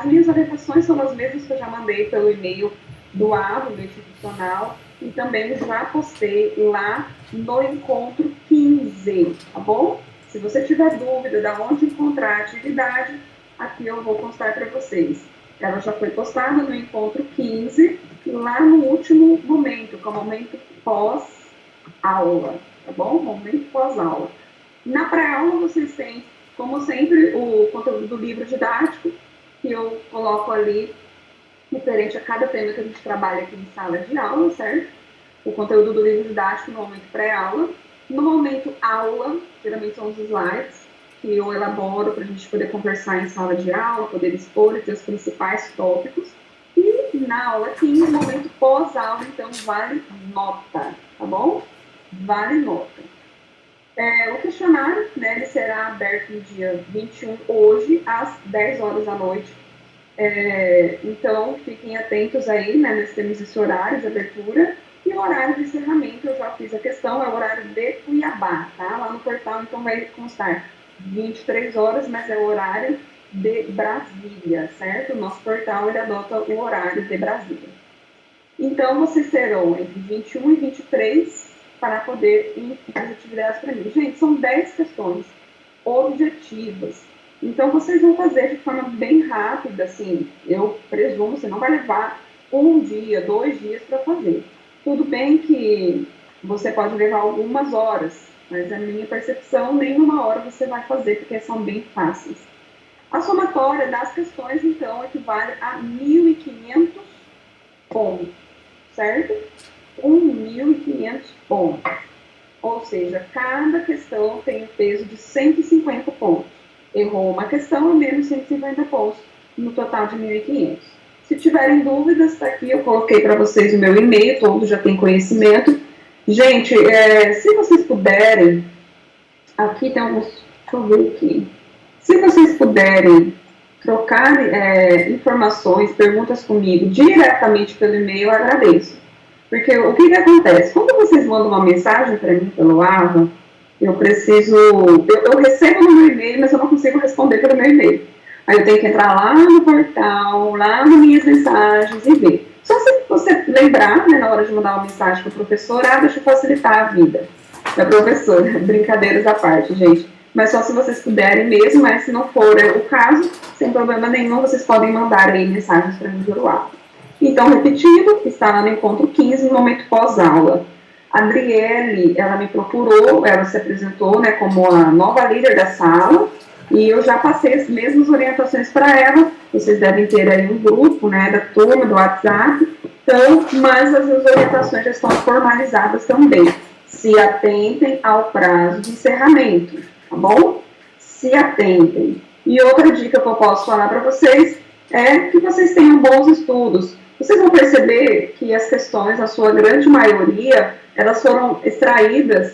as minhas orientações são as mesmas que eu já mandei pelo e-mail do AVO, do institucional, e também já postei lá no Encontro 15, tá bom? Se você tiver dúvida de onde encontrar a atividade, aqui eu vou postar para vocês. Ela já foi postada no Encontro 15, lá no último momento, que é o momento pós-aula, tá bom? Momento pós-aula. Na pré-aula vocês têm, como sempre, o conteúdo do livro didático, que eu coloco ali referente a cada tema que a gente trabalha aqui em sala de aula, certo? O conteúdo do livro didático no momento pré-aula. No momento aula, geralmente são os slides que eu elaboro para a gente poder conversar em sala de aula, poder expor os principais tópicos. E na aula 15, no momento pós-aula, então, vale nota, tá bom? Vale nota. O questionário, né, ele será aberto no dia 21, hoje, às 10 horas da noite. Então, fiquem atentos aí, né, nós temos esse horário de abertura. E o horário de encerramento, eu já fiz a questão, é o horário de Cuiabá, tá? Lá no portal, então, vai constar 23 horas, mas é o horário de Brasília, certo? O nosso portal, ele adota o horário de Brasília. Então, vocês terão entre 21 e 23 para poder ir as atividades para mim. Gente, são 10 questões objetivas. Então, vocês vão fazer de forma bem rápida, assim, eu presumo, você não vai levar 1 dia, 2 dias para fazer. Tudo bem que você pode levar algumas horas, mas a minha percepção, nem 1 hora você vai fazer, porque são bem fáceis. A somatória das questões, então, equivale a 1.500 pontos, certo? 1.500 pontos. Ou seja, cada questão tem um peso de 150 pontos. Errou uma questão, é menos 150 pontos, no total de 1.500. Se tiverem dúvidas, está aqui, eu coloquei para vocês o meu e-mail, todos já têm conhecimento. Gente, se vocês puderem, aqui tem alguns, deixa eu ver aqui. Se vocês puderem trocar informações, perguntas comigo diretamente pelo e-mail, eu agradeço. Porque o que acontece? Quando vocês mandam uma mensagem para mim pelo AVA, eu recebo no meu e-mail, mas eu não consigo responder pelo meu e-mail. Aí eu tenho que entrar lá no portal, lá nas minhas mensagens e ver. Só se você lembrar, né, na hora de mandar uma mensagem para o professor, deixa eu facilitar a vida da professora. Brincadeiras à parte, gente. Mas só se vocês puderem mesmo, mas se não for o caso, sem problema nenhum, vocês podem mandar aí mensagens para mim pelo AVA. Então, repetindo, está lá no Encontro 15, no momento pós-aula. A Adriele, ela me procurou, ela se apresentou, né, como a nova líder da sala, e eu já passei as mesmas orientações para ela. Vocês devem ter aí um grupo, né, da turma, do WhatsApp, então, mas as orientações já estão formalizadas também. Se atentem ao prazo de encerramento, tá bom? Se atentem. E outra dica que eu posso falar para vocês é que vocês tenham bons estudos. Vocês vão perceber que as questões, a sua grande maioria, elas foram extraídas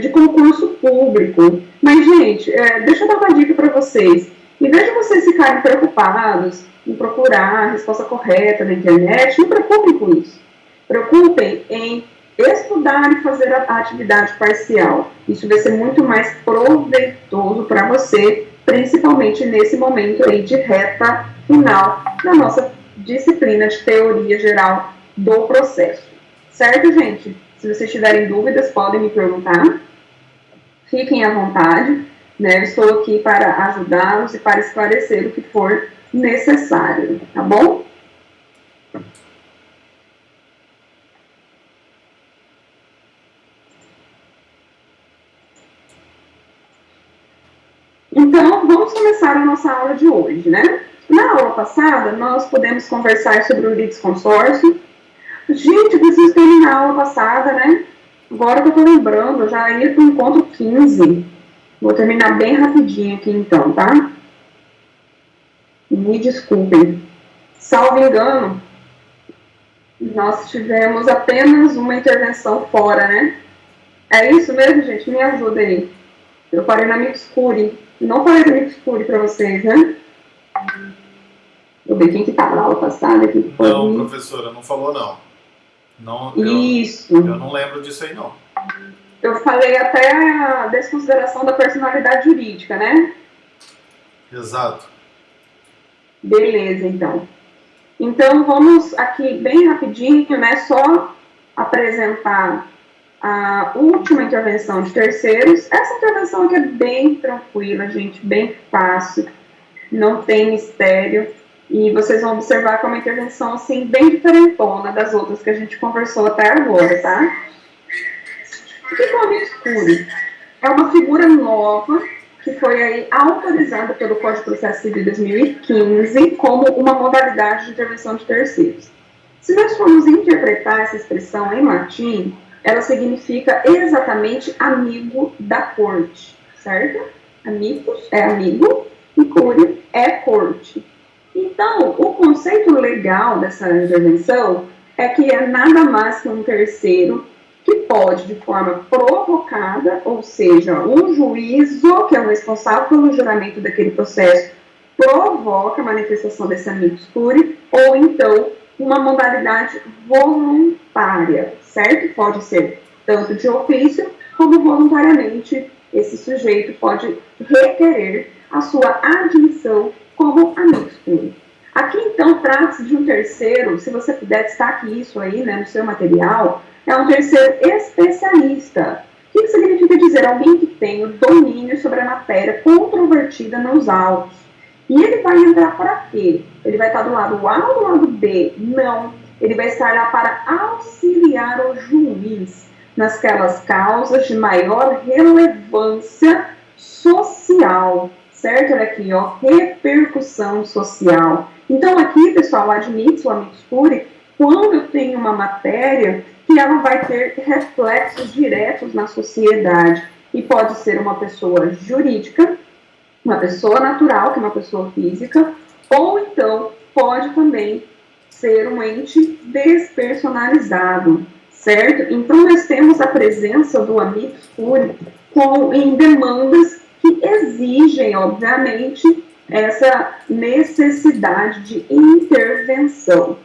de concurso público. Mas, gente, deixa eu dar uma dica para vocês. Em vez de vocês ficarem preocupados em procurar a resposta correta na internet, não preocupem com isso. Preocupem em estudar e fazer a atividade parcial. Isso vai ser muito mais proveitoso para você, principalmente nesse momento aí de reta final da nossa disciplina de teoria geral do processo. Certo, gente? Se vocês tiverem dúvidas, podem me perguntar. Fiquem à vontade, né? Eu estou aqui para ajudá-los e para esclarecer o que for necessário, tá bom? Então, vamos começar a nossa aula de hoje, né? Na aula passada, nós pudemos conversar sobre o litisconsórcio. Gente, eu preciso terminar a aula passada, né? Agora que eu tô lembrando, eu já ia para o encontro 15. Vou terminar bem rapidinho aqui então, tá? Me desculpem. Salvo engano, nós tivemos apenas uma intervenção fora, né? É isso mesmo, gente? Me ajuda aí. Eu parei na Mixcure. Não falei da Mixcure para vocês, né? Eu ver quem que estava na aula passada. Não, professora, não falou não. Isso. Eu não lembro disso aí, não. Eu falei até a desconsideração da personalidade jurídica, né? Exato. Beleza, então. Então, vamos aqui bem rapidinho, né, só apresentar a última intervenção de terceiros. Essa intervenção aqui é bem tranquila, gente, bem fácil, não tem mistério. E vocês vão observar que é uma intervenção, assim, bem diferentona das outras que a gente conversou até agora, tá? O que é o amigo escuro? É uma figura nova que foi aí autorizada pelo Código de Processo Civil de 2015 como uma modalidade de intervenção de terceiros. Se nós formos interpretar essa expressão em latim, ela significa exatamente amigo da corte, certo? Amicus é amigo e curia é corte. Então, o conceito legal dessa intervenção é que é nada mais que um terceiro que pode, de forma provocada, ou seja, um juízo, que é o responsável pelo julgamento daquele processo, provoca a manifestação desse amicus curiae, ou então uma modalidade voluntária, certo? Pode ser tanto de ofício como voluntariamente. Esse sujeito pode requerer a sua admissão como amicus curiae. Aqui, então, trata-se de um terceiro, se você puder, destaque isso aí, né, no seu material, é um terceiro especialista. O que significa dizer? Alguém que tem o domínio sobre a matéria controvertida nos autos. E ele vai entrar para quê? Ele vai estar do lado A ou do lado B? Não. Ele vai estar lá para auxiliar o juiz nasquelas causas de maior relevância social. Certo? Olha aqui, ó, repercussão social. Então, aqui, pessoal, admite o amicus curiae quando eu tenho uma matéria que ela vai ter reflexos diretos na sociedade. E pode ser uma pessoa jurídica, uma pessoa natural, que é uma pessoa física, ou então pode também ser um ente despersonalizado, certo? Então, nós temos a presença do amicus curiae em demandas que exigem, obviamente, essa necessidade de intervenção.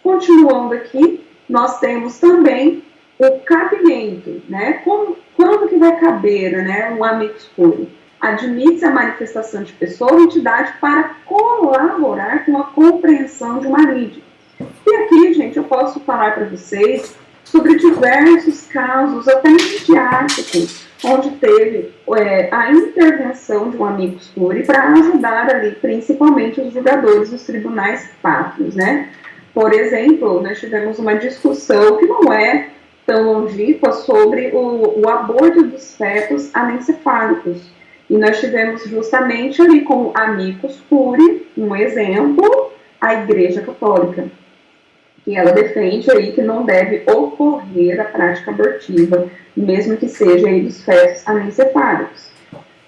Continuando aqui, nós temos também o cabimento, né? Quando que vai caber, né, um amicus curiae? Admite-se a manifestação de pessoa ou entidade para colaborar com a compreensão de uma lide. E aqui, gente, eu posso falar para vocês sobre diversos casos, até midiáticos, onde teve a intervenção de um amicus curiae para ajudar ali, principalmente os julgadores dos tribunais pátrios, né? Por exemplo, nós tivemos uma discussão que não é tão longínqua sobre o aborto dos fetos anencefálicos. E nós tivemos justamente ali como amicus curiae, um exemplo, a Igreja Católica, que ela defende aí que não deve ocorrer a prática abortiva, mesmo que seja aí dos fetos anencefálicos.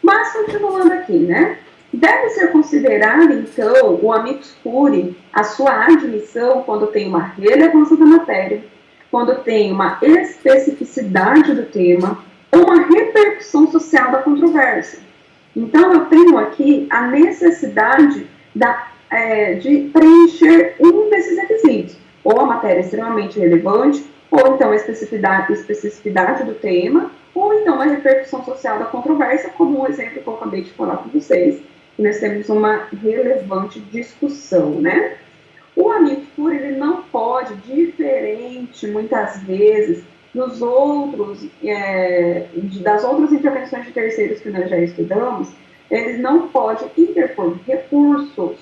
Mas, continuando aqui, né? Deve ser considerado, então, o amicus curiae, a sua admissão, quando tem uma relevância da matéria, quando tem uma especificidade do tema, ou uma repercussão social da controvérsia. Então, eu tenho aqui a necessidade de preencher um desses requisitos, ou a matéria é extremamente relevante, ou então a especificidade do tema, ou então a repercussão social da controvérsia, como o exemplo que eu acabei de falar com vocês, que nós temos uma relevante discussão, né? O amicus curiae, ele não pode, diferente, muitas vezes, das outras intervenções de terceiros que nós já estudamos, ele não pode interpor recursos,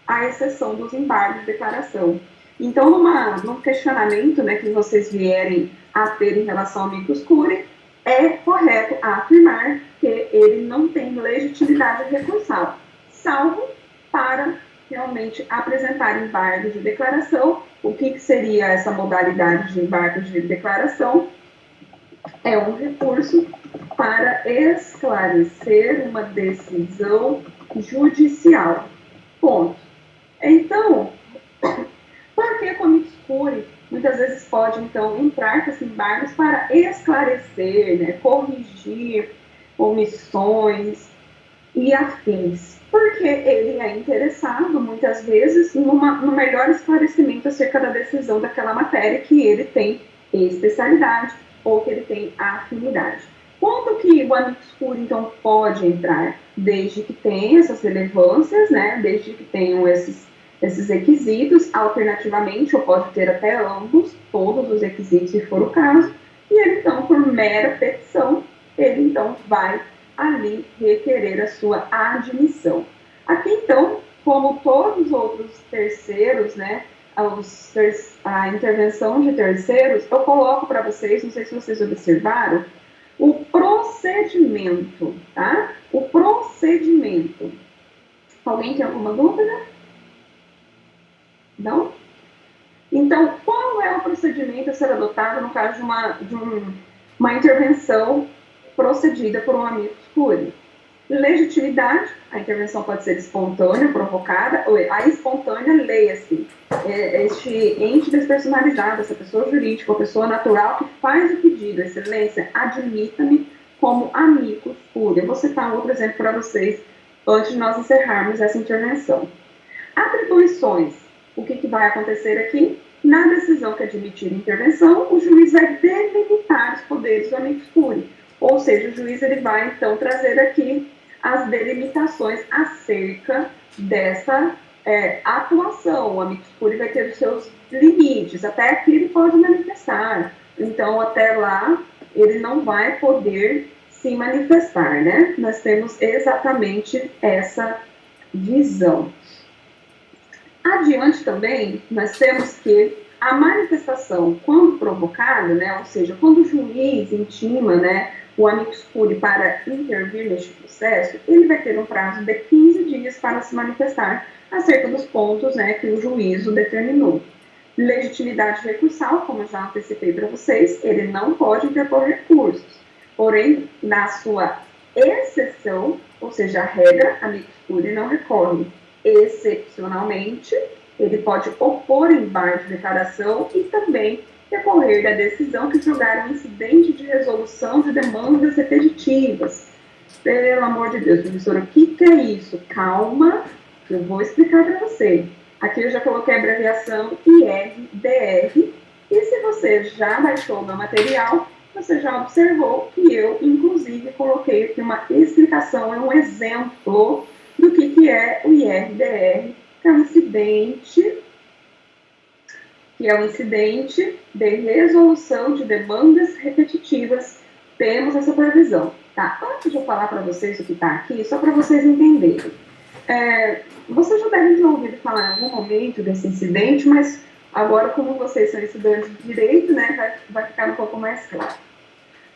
à exceção dos embargos de declaração. Então, num questionamento, né, que vocês vierem a ter em relação ao amicus curiae, é correto afirmar que ele não tem legitimidade recursal, salvo para realmente apresentar embargos de declaração. O que seria essa modalidade de embargos de declaração? É um recurso para esclarecer uma decisão judicial. Ponto. Então, por que o amicus curiae muitas vezes pode, então, entrar com esses embargos para esclarecer, né, corrigir omissões e afins? Porque ele é interessado, muitas vezes, no melhor esclarecimento acerca da decisão daquela matéria que ele tem especialidade ou que ele tem afinidade. Quando que o amicus curiae, então, pode entrar? Desde que tenha essas relevâncias, né? Desde que tenham esses requisitos, alternativamente, ou pode ter até ambos, todos os requisitos, se for o caso, e ele, então, por mera petição, ele, então, vai ali requerer a sua admissão. Aqui, então, como todos os outros terceiros, né, a intervenção de terceiros, eu coloco para vocês, não sei se vocês observaram, o procedimento, tá? O procedimento. Alguém tem alguma dúvida? Não? Então, qual é o procedimento a ser adotado no caso de uma intervenção procedida por um amicus curiae? Legitimidade, a intervenção pode ser espontânea, provocada, ou a espontânea, leia-se, este ente despersonalizado, essa pessoa jurídica, ou pessoa natural que faz o pedido, excelência, admita-me como amicus curiae. Vou citar um outro exemplo para vocês, antes de nós encerrarmos essa intervenção. Atribuições, o que vai acontecer aqui? Na decisão que admitir a intervenção, o juiz vai delimitar os poderes do amicus curiae, ou seja, o juiz ele vai, então, trazer aqui as delimitações acerca dessa atuação. O amicus curiae vai ter os seus limites, até aqui ele pode manifestar, então, até lá, ele não vai poder se manifestar, né? Nós temos exatamente essa visão. Adiante também, nós temos que a manifestação, quando provocada, né, ou seja, quando o juiz intima, né, o amicus curiae para intervir neste processo, ele vai ter um prazo de 15 dias para se manifestar acerca dos pontos, né, que o juízo determinou. Legitimidade recursal, como eu já antecipei para vocês, ele não pode interpor recursos, porém, na sua exceção, ou seja, a regra, amicus curiae não recorre. Excepcionalmente, ele pode opor embargo de declaração e também recorrer da decisão que julgar um incidente de resolução de demandas repetitivas. Pelo amor de Deus, professora, o que é isso? Calma, eu vou explicar para você. Aqui eu já coloquei a abreviação IRDR, e se você já baixou o meu material, você já observou que eu, inclusive, coloquei aqui uma explicação, um exemplo do que é o IRDR, que é um incidente de resolução de demandas repetitivas. Temos essa previsão. Tá? Antes de eu falar para vocês o que está aqui, só para vocês entenderem. Vocês já devem ter ouvido falar em algum momento desse incidente, mas agora, como vocês são estudantes de direito, né, vai ficar um pouco mais claro.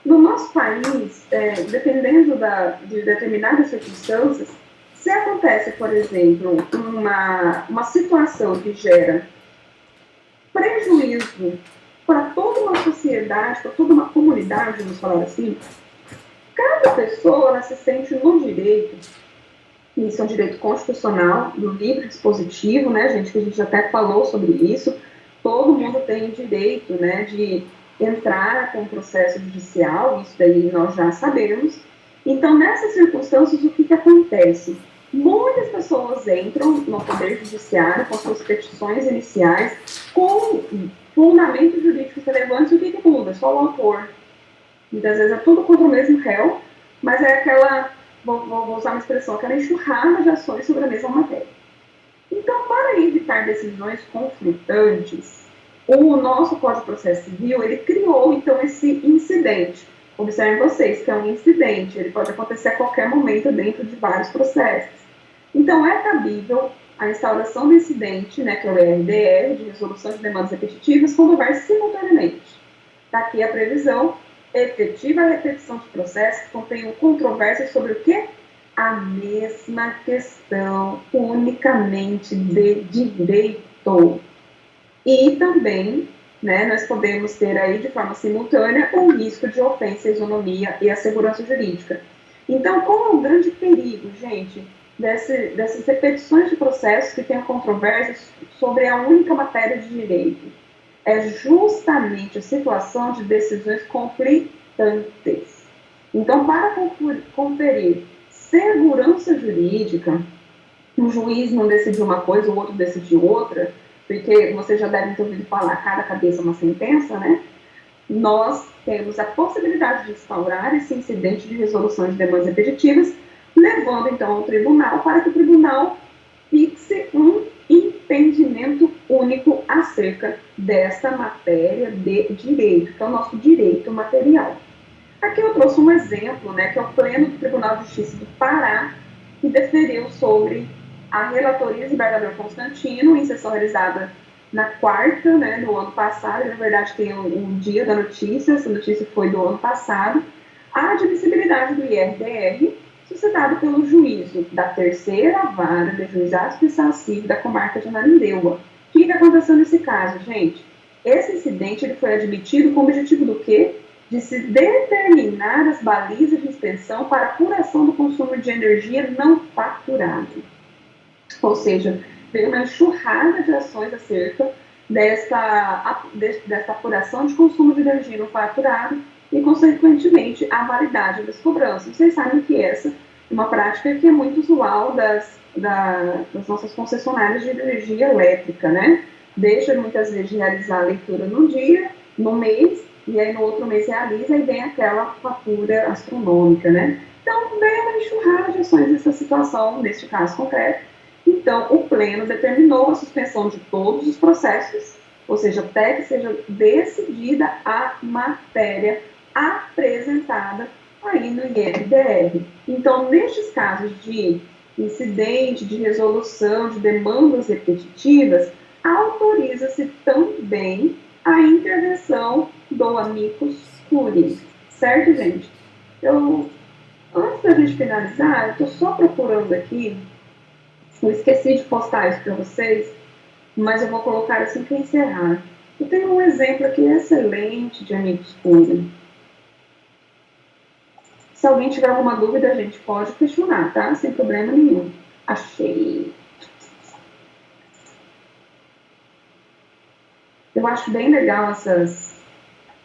No nosso país, dependendo de determinadas circunstâncias, se acontece, por exemplo, uma situação que gera prejuízo para toda uma sociedade, para toda uma comunidade, vamos falar assim, cada pessoa ela se sente no direito, e isso é um direito constitucional, do livre dispositivo, né, gente, que a gente até falou sobre isso, todo mundo tem o direito, né, de entrar com o processo judicial, isso daí nós já sabemos. Então, nessas circunstâncias, o que acontece? Muitas pessoas entram no Poder Judiciário com suas petições iniciais, com fundamentos jurídicos relevantes, o que muda? Só o autor. Muitas vezes é tudo contra o mesmo réu, mas é aquela, vou usar uma expressão, aquela enxurrada de ações sobre a mesma matéria. Então, para evitar decisões conflitantes, o nosso Código de Processo Civil, ele criou, então, esse incidente. Observem vocês que é um incidente, ele pode acontecer a qualquer momento dentro de vários processos. Então, é cabível a instauração do incidente, né, que é o RDR, de resolução de demandas repetitivas, quando houver simultaneamente. Está aqui a previsão, efetiva repetição de processo que contenham controvérsias sobre o quê? A mesma questão, unicamente de direito. E também, né, nós podemos ter aí, de forma simultânea, o risco de ofensa à isonomia e à segurança jurídica. Então, qual é o grande perigo, gente, dessas repetições de processos que tenham controvérsias sobre a única matéria de direito? É justamente a situação de decisões conflitantes. Então, para conferir segurança jurídica, um juiz não decidiu uma coisa, o outro decidiu outra, porque vocês já devem ter ouvido falar, cada cabeça uma sentença, né? nós temos a possibilidade de instaurar esse incidente de resolução de demandas repetitivas, levando então ao tribunal para que o tribunal fixe um entendimento único acerca desta matéria de direito, que é o nosso direito material. Aqui eu trouxe um exemplo, né, que é o Pleno do Tribunal de Justiça do Pará, que deferiu sobre a relatoria de desembargador Constantino, em sessão realizada na quarta, né, do ano passado, na verdade tem um dia da notícia, essa notícia foi do ano passado, a admissibilidade do IRDR, suscitado pelo juízo da terceira vara de juizado especial civil da comarca de Ananindeua. O que aconteceu nesse caso, gente? Esse incidente ele foi admitido com o objetivo do quê? De se determinar as balizas de inspeção para apuração do consumo de energia não faturado. Ou seja, veio uma enxurrada de ações acerca desta apuração de consumo de energia não faturado e, consequentemente, a validade das cobranças. Vocês sabem que essa é uma prática que é muito usual das nossas concessionárias de energia elétrica, né? Deixa muitas vezes de realizar a leitura no dia, no mês, e aí no outro mês realiza e vem aquela fatura astronômica, né? Então, vem uma enxurrada de ações nessa situação, neste caso concreto. Então, o Pleno determinou a suspensão de todos os processos, ou seja, até que seja decidida a matéria apresentada aí no IRDR. Então, nestes casos de incidente, de resolução, de demandas repetitivas, autoriza-se também a intervenção do amicus curiae. Certo, gente? Antes da gente finalizar, eu estou só procurando aqui, eu esqueci de postar isso para vocês, mas eu vou colocar assim que encerrar. Eu tenho um exemplo aqui excelente de amicus curiae. Se alguém tiver alguma dúvida, a gente pode questionar, tá? Sem problema nenhum. Achei. Eu acho bem legal essas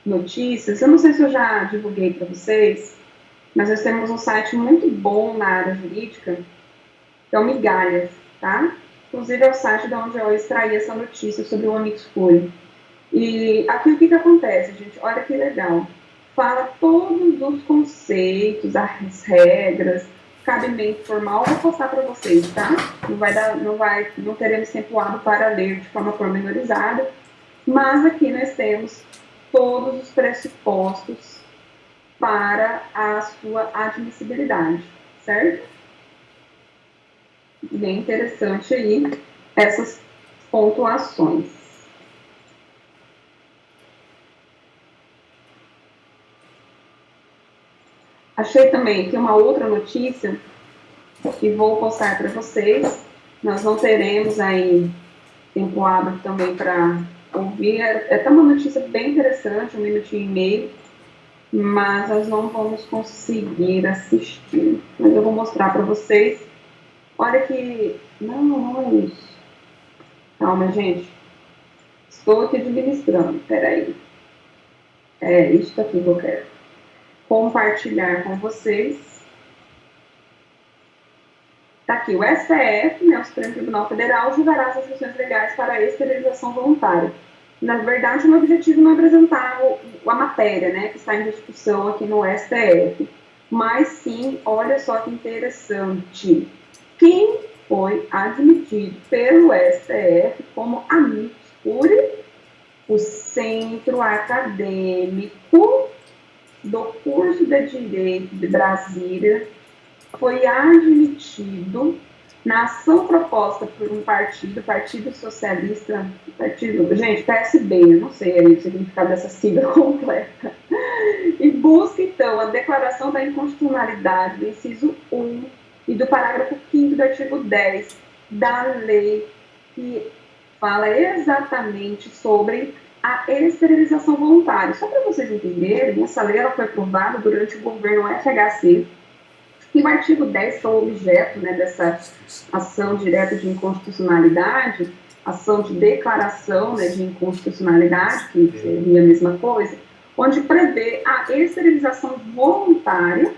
notícias. Eu não sei se eu já divulguei para vocês, mas nós temos um site muito bom na área jurídica, que é o Migalhas, tá? Inclusive é o site de onde eu extraí essa notícia sobre o amicus curiae. E aqui o que acontece, gente? Olha que legal. Fala todos os conceitos, as regras, cabimento formal. Vou postar para vocês, tá? Não teremos tempo hábil para ler de forma pormenorizada, mas aqui nós temos todos os pressupostos para a sua admissibilidade, certo? Bem interessante aí essas pontuações. Achei também que uma outra notícia que vou postar para vocês. Nós não teremos aí tempo hábil também para ouvir. É até uma notícia bem interessante, 1 minutinho e meio, mas nós não vamos conseguir assistir. Mas eu vou mostrar para vocês. Olha que... Não é isso. Calma, gente. Estou aqui administrando. Peraí. É isso aqui que eu quero compartilhar com vocês. Está aqui, o STF, né, o Supremo Tribunal Federal, julgará as ações legais para a esterilização voluntária. Na verdade, o meu objetivo não é apresentar a matéria, né, que está em discussão aqui no STF, mas sim, olha só que interessante, quem foi admitido pelo STF como amicus curiae? O Centro Acadêmico do curso de Direito de Brasília foi admitido na ação proposta por um Partido Socialista, gente, PSB, eu não sei aí o significado dessa sigla completa, e busca, então, a declaração da inconstitucionalidade do inciso 1 e do parágrafo 5º do artigo 10 da lei que fala exatamente sobre a esterilização voluntária. Só para vocês entenderem, essa lei ela foi aprovada durante o governo FHC, e o artigo 10, que é o objeto, né, dessa ação direta de inconstitucionalidade, ação de declaração, né, de inconstitucionalidade, que seria a mesma coisa, onde prevê a esterilização voluntária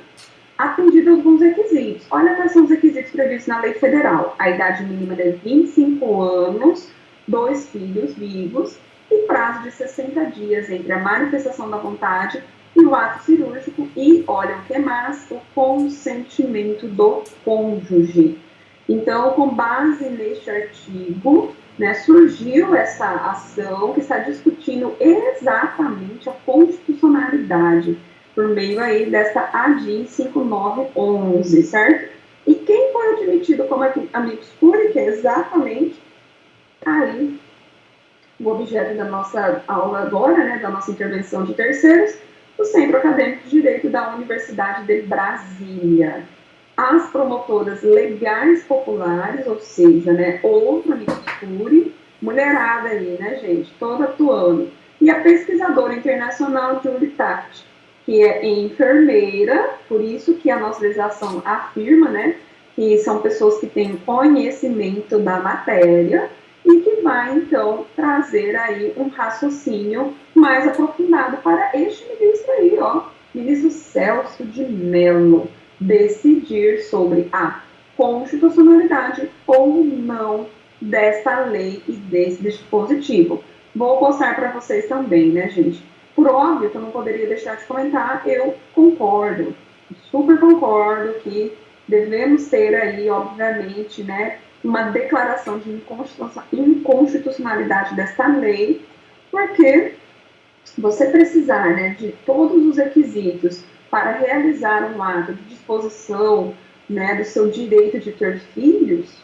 atendida a alguns requisitos. Olha quais são os requisitos previstos na lei federal. A idade mínima de 25 anos, 2 filhos vivos, e prazo de 60 dias entre a manifestação da vontade e o ato cirúrgico e, olha, o que mais? O consentimento do cônjuge. Então, com base neste artigo, né, surgiu essa ação que está discutindo exatamente a constitucionalidade por meio aí dessa ADI 5911, certo? E quem foi admitido como amicus curiae, que é exatamente aí o objeto da nossa aula agora, né, da nossa intervenção de terceiros, o Centro Acadêmico de Direito da Universidade de Brasília. As promotoras legais populares, ou seja, né, outro amicus curiae, mulherada aí, né, gente, toda atuando. E a pesquisadora internacional Julie Taft, que é enfermeira, por isso que a nossa legislação afirma, né, que são pessoas que têm conhecimento da matéria e que vai, então, trazer aí um raciocínio mais aprofundado para este ministro aí, ó, ministro Celso de Mello, decidir sobre a constitucionalidade ou não desta lei e desse dispositivo. Vou postar para vocês também, né, gente? Por óbvio que eu não poderia deixar de comentar, eu concordo, super concordo que devemos ter aí, obviamente, né, uma declaração de inconstitucionalidade desta lei, porque você precisar, né, de todos os requisitos para realizar um ato de disposição, né, do seu direito de ter filhos.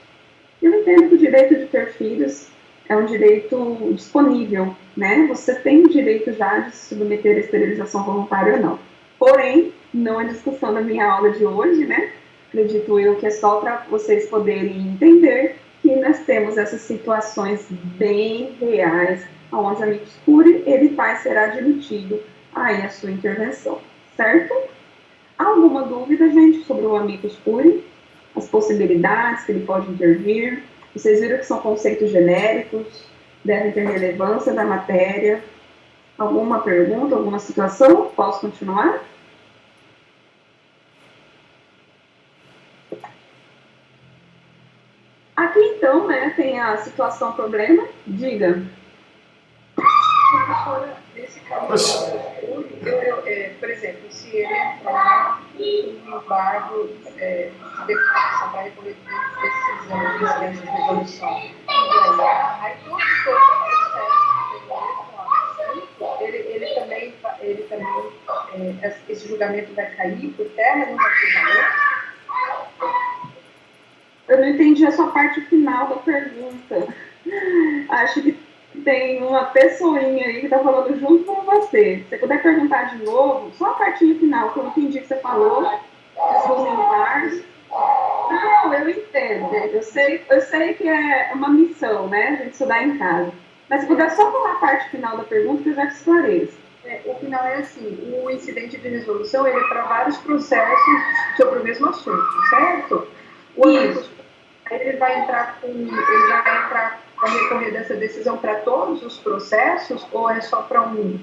Eu entendo que o direito de ter filhos é um direito disponível, né? Você tem o direito já de se submeter à esterilização voluntária ou não. Porém, não é discussão da minha aula de hoje, né? Acredito eu que é só para vocês poderem entender que nós temos essas situações bem reais, onde o amicus curiae, ele vai ser admitido aí a sua intervenção, certo? Alguma dúvida, gente, sobre o amicus curiae? As possibilidades que ele pode intervir? Vocês viram que são conceitos genéricos, devem ter relevância da matéria. Alguma pergunta, alguma situação? Posso continuar? Aqui, então, né, tem a situação problema. Diga. Professora, nesse caso, por exemplo, se ele entrar no embargo de declaração para recolher decisão de incidente de resolução, aí todos os outros processos ele também esse julgamento vai cair por terra, não vai ter valor? Eu não entendi a sua parte final da pergunta. Acho que tem uma pessoinha aí que está falando junto com você. Se você puder perguntar de novo, só a partinha final, que eu não entendi que você falou, dos embargos. Não, eu entendo. Eu sei que é uma missão, né? A gente estudar em casa. Mas se puder só falar a parte final da pergunta, que eu já te esclareço. O final é assim, o incidente de resolução ele é para vários processos sobre o mesmo assunto, certo? Ele vai entrar para recorrer dessa decisão para todos os processos ou é só para um?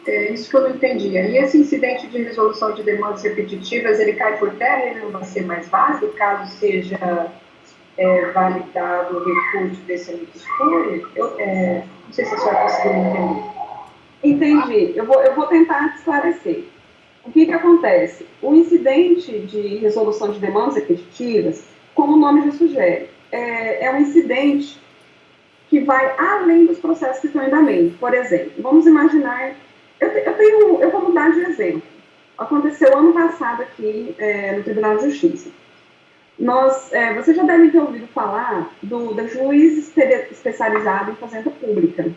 É isso que eu não entendi. E esse incidente de resolução de demandas repetitivas, ele cai por terra, ele não vai ser mais válido caso seja validado o recurso desse amicus curiae? Não sei se a senhora conseguiu entender. Entendi. Eu vou tentar esclarecer. O que acontece? O incidente de resolução de demandas repetitivas, como o nome já sugere, é um incidente que vai além dos processos que estão em andamento. Por exemplo, vamos imaginar, eu vou mudar de exemplo. Aconteceu ano passado aqui no Tribunal de Justiça. Vocês já devem ter ouvido falar da juiz especializado em fazenda pública.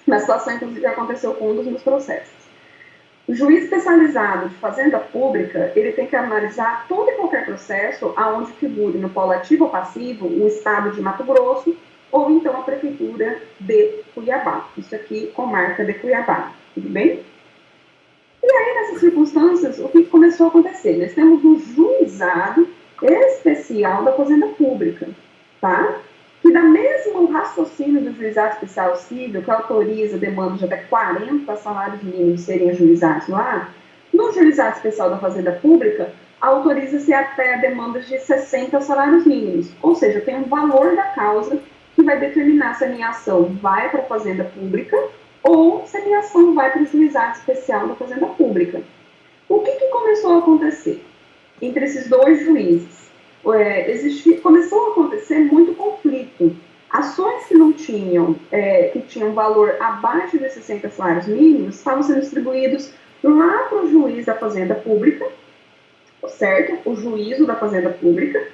Na situação, inclusive, que aconteceu com um dos meus processos. O juiz especializado de fazenda pública, ele tem que analisar todo e qualquer processo aonde figure no polo ativo ou passivo o estado de Mato Grosso ou então a prefeitura de Cuiabá. Isso aqui, comarca de Cuiabá. Tudo bem? E aí, nessas circunstâncias, o que começou a acontecer? Nós temos um juizado especial da fazenda pública, tá? Que dá mesmo o raciocínio do juizado especial civil, que autoriza demandas de até 40 salários mínimos serem ajuizados lá, no juizado especial da fazenda pública, autoriza-se até demandas de 60 salários mínimos. Ou seja, tem um valor da causa que vai determinar se a minha ação vai para a fazenda pública ou se a minha ação vai para o juizado especial da fazenda pública. O que começou a acontecer entre esses dois juízes? Começou a acontecer muito conflito. Ações que não tinham, que tinham valor abaixo de 60 salários mínimos, estavam sendo distribuídos lá para o juiz da fazenda pública, certo? O juízo da fazenda pública.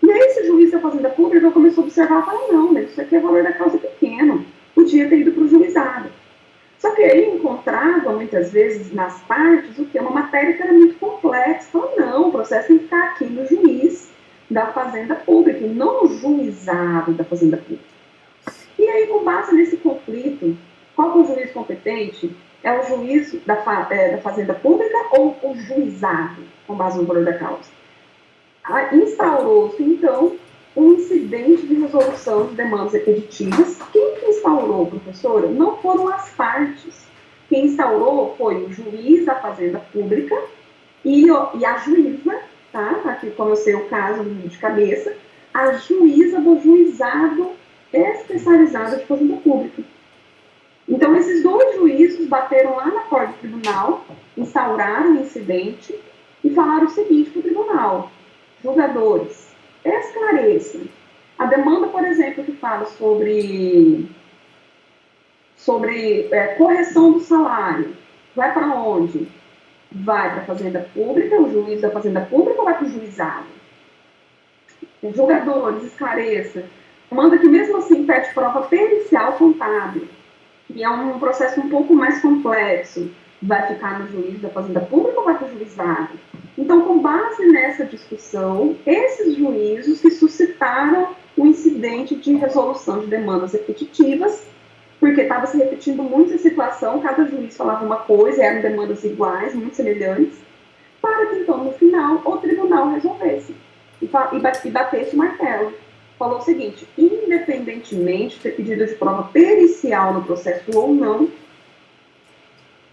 E aí esse juiz da fazenda pública começou a observar e falou, não, mas isso aqui é valor da causa pequeno, podia ter ido para o juizado. Só que aí encontrava, muitas vezes, nas partes, o que? Uma matéria que era muito complexa. Falou, não, o processo tem que ficar aqui no juiz da fazenda pública, e não no juizado da fazenda pública. E aí, com base nesse conflito, qual é o juiz competente? É o juiz da fazenda pública ou o juizado, com base no valor da causa? Instaurou-se, então, um incidente de resolução de demandas repetitivas. Quem que instaurou, professora? Não foram as partes. Quem instaurou foi o juiz da fazenda pública e a juíza, tá? Aqui, como eu sei o caso de cabeça, a juíza do juizado especializado de fazenda pública. Então, esses dois juízes bateram lá na porta do tribunal, instauraram o incidente e falaram o seguinte para o tribunal: julgadores, esclareçam. A demanda, por exemplo, que fala sobre correção do salário, vai para onde? Vai para a fazenda pública, o juiz da fazenda pública, ou vai para o juizado? Os julgadores, esclareça. Manda que mesmo assim pede prova pericial contábil, que é um processo um pouco mais complexo, vai ficar no juiz da fazenda pública ou vai para o juizado? Então, com base nessa discussão, esses juízos que suscitaram o incidente de resolução de demandas repetitivas, porque estava se repetindo muito a situação, cada juiz falava uma coisa, eram demandas iguais, muito semelhantes, para que então, no final, o tribunal resolvesse e batesse o martelo. Falou o seguinte: independentemente de ter pedido de prova pericial no processo ou não,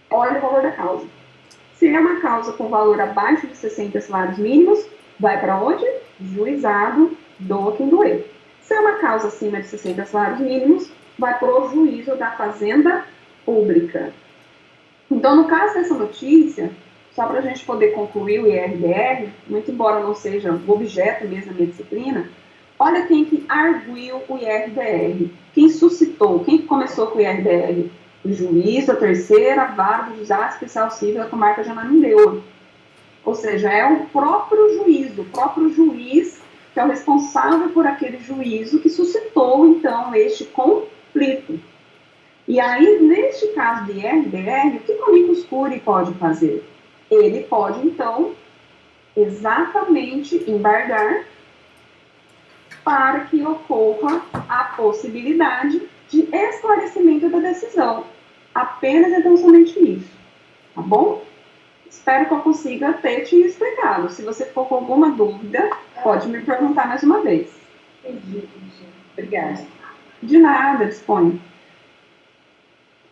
olha o valor da causa. Se é uma causa com valor abaixo de 60 salários mínimos, vai para onde? Juizado, doa quem doer. Se é uma causa acima de 60 salários mínimos, vai para o juízo da fazenda pública. Então, no caso dessa notícia, só para a gente poder concluir o IRDR, muito embora não seja o objeto mesmo da minha disciplina, olha quem que arguiu o IRDR, quem suscitou, quem começou com o IRDR? O juiz da terceira vara do Juizado Especial Civil da comarca de Ananindeua. Ou seja, é o próprio juiz que é o responsável por aquele juízo que suscitou, então, este conflito. E aí, neste caso de IRDR, o que o amicus curiae pode fazer? Ele pode, então, exatamente embargar para que ocorra a possibilidade de esclarecimento da decisão. Apenas e tão somente isso. Tá bom? Espero que eu consiga ter te explicado. Se você for com alguma dúvida, pode me perguntar mais uma vez. Entendi. Obrigada. De nada, disponha.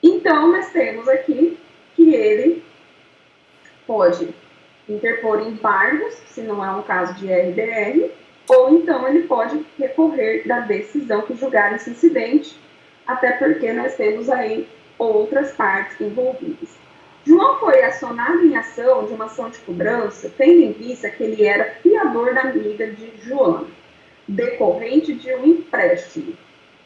Então, nós temos aqui que ele pode interpor embargos, se não é um caso de RDR, ou então ele pode recorrer da decisão que julgar esse incidente, até porque nós temos aí outras partes envolvidas. João foi acionado em ação de uma ação de cobrança, tendo em vista que ele era fiador da amiga de Joana, decorrente de um empréstimo.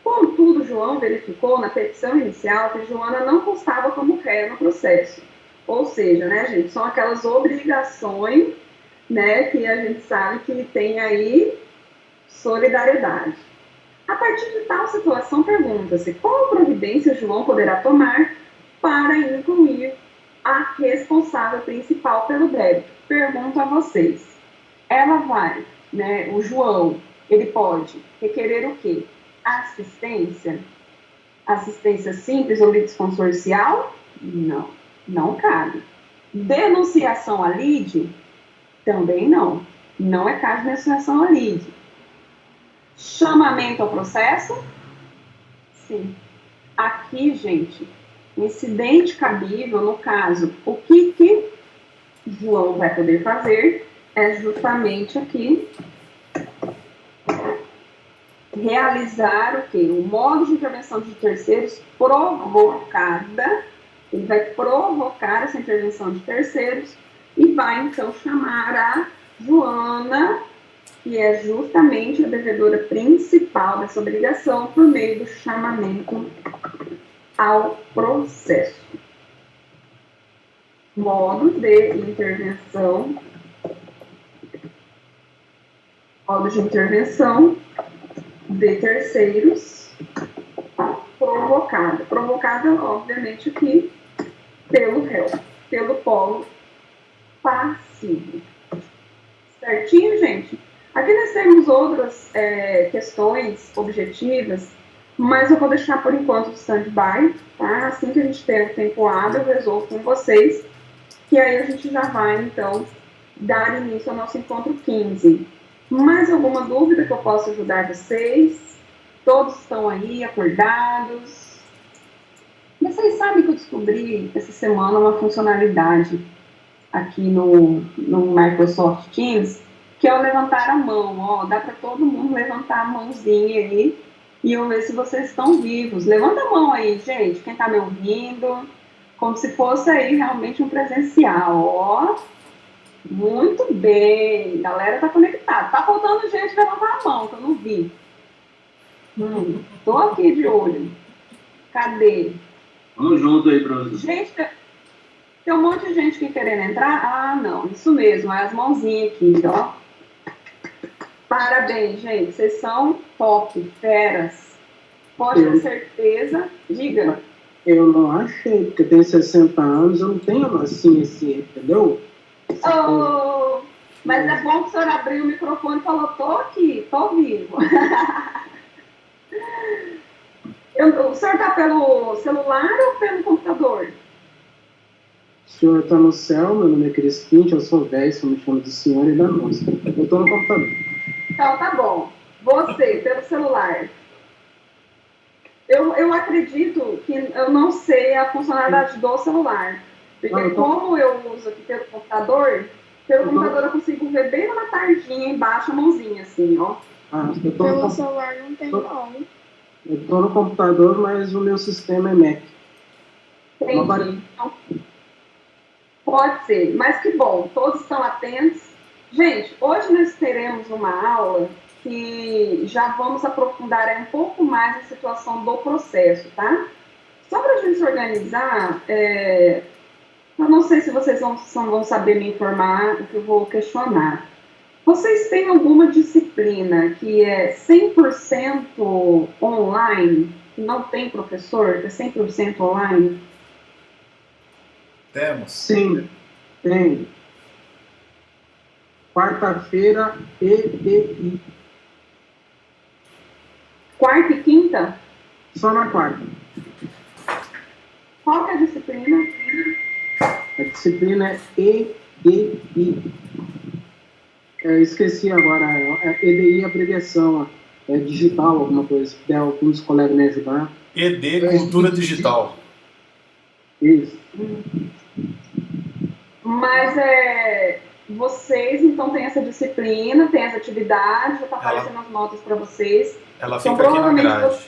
Contudo, João verificou na petição inicial que Joana não constava como réu no processo. Ou seja, né, gente, são aquelas obrigações, né, que a gente sabe que tem aí solidariedade. A partir de tal situação, pergunta-se qual providência João poderá tomar para incluir a responsável principal pelo débito. Pergunto a vocês. Ela vai, né, o João, ele pode requerer o quê? Assistência? Assistência simples ou litisconsorcial? Não, não cabe. Denunciação à lide? Também não. Não é caso de denunciação à lide. Chamamento ao processo? Sim. Aqui, gente, incidente cabível, no caso, o que João vai poder fazer é justamente aqui realizar o quê? O modo de intervenção de terceiros provocada, ele vai provocar essa intervenção de terceiros e vai, então, chamar a Joana, que é justamente a devedora principal dessa obrigação, por meio do chamamento ao processo. Modo de intervenção de terceiros provocada. Provocada, obviamente, aqui pelo réu, pelo polo passivo. Certinho, gente? Aqui nós temos outras questões objetivas, mas eu vou deixar por enquanto o stand-by, tá? Assim que a gente ter o tempo hábil, eu resolvo com vocês, que aí a gente já vai, então, dar início ao nosso encontro 15. Mais alguma dúvida que eu possa ajudar vocês? Todos estão aí, acordados? Mas vocês sabem que eu descobri essa semana uma funcionalidade aqui no Microsoft Teams, que é o levantar a mão. Ó, dá para todo mundo levantar a mãozinha aí e eu ver se vocês estão vivos. Levanta a mão aí, gente, quem está me ouvindo, como se fosse aí realmente um presencial, ó. Muito bem, galera está conectada. Tá faltando gente levantar a mão, que eu não vi. Tô aqui de olho. Cadê? Vamos junto aí, professor. Gente, tem um monte de gente que querendo entrar. Ah, não, isso mesmo, é as mãozinhas aqui, ó. Parabéns, gente, vocês são top, feras. Pode ter certeza. Diga. Eu não achei, porque eu tenho 60 anos, eu não tenho assim, entendeu? Oh, mas é bom que o senhor abriu o microfone e falou, tô aqui, tô vivo. O senhor está pelo celular ou pelo computador? O senhor está no céu, meu nome é Crispim, eu sou 10, eu me chamo de senhor e da moça. Eu estou no computador. Então, tá bom. Você, pelo celular. Eu acredito que eu não sei a funcionalidade do celular. Porque como eu uso aqui pelo computador eu consigo ver bem na tardinha embaixo a mãozinha, assim, ó. Pelo celular não tem, não. Eu estou no computador, mas o meu sistema é Mac. Entendi. Então, pode ser, mas que bom, todos estão atentos. Gente, hoje nós teremos uma aula que já vamos aprofundar um pouco mais a situação do processo, tá? Só para a gente se organizar, eu não sei se vocês vão saber me informar o que eu vou questionar. Vocês têm alguma disciplina que é 100% online, que não tem professor, que é 100% online? Temos. Sim, tem. Quarta-feira, EDI. Quarta e quinta? Só na quarta. Qual que é a disciplina? A disciplina é EDI. Eu esqueci agora. EDI é abreviação. É digital, alguma coisa. Se der alguns colegas me ajudar. ED, Cultura Digital. Isso. Mas vocês, então, têm essa disciplina, têm essa atividade, já está aparecendo as notas para vocês. Ela Então, fica aqui na grade.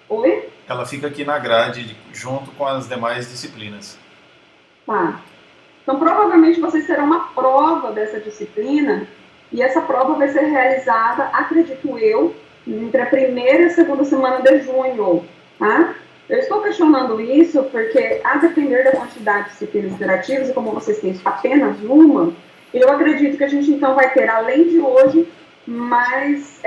Oi? Ela fica aqui na grade, junto com as demais disciplinas. Tá. Então, provavelmente, vocês terão uma prova dessa disciplina, e essa prova vai ser realizada, acredito eu, entre a primeira e a segunda semana de junho, tá? Eu estou questionando isso porque, a depender da quantidade de disciplinas interativas, e como vocês têm apenas uma, eu acredito que a gente, então, vai ter, além de hoje, mais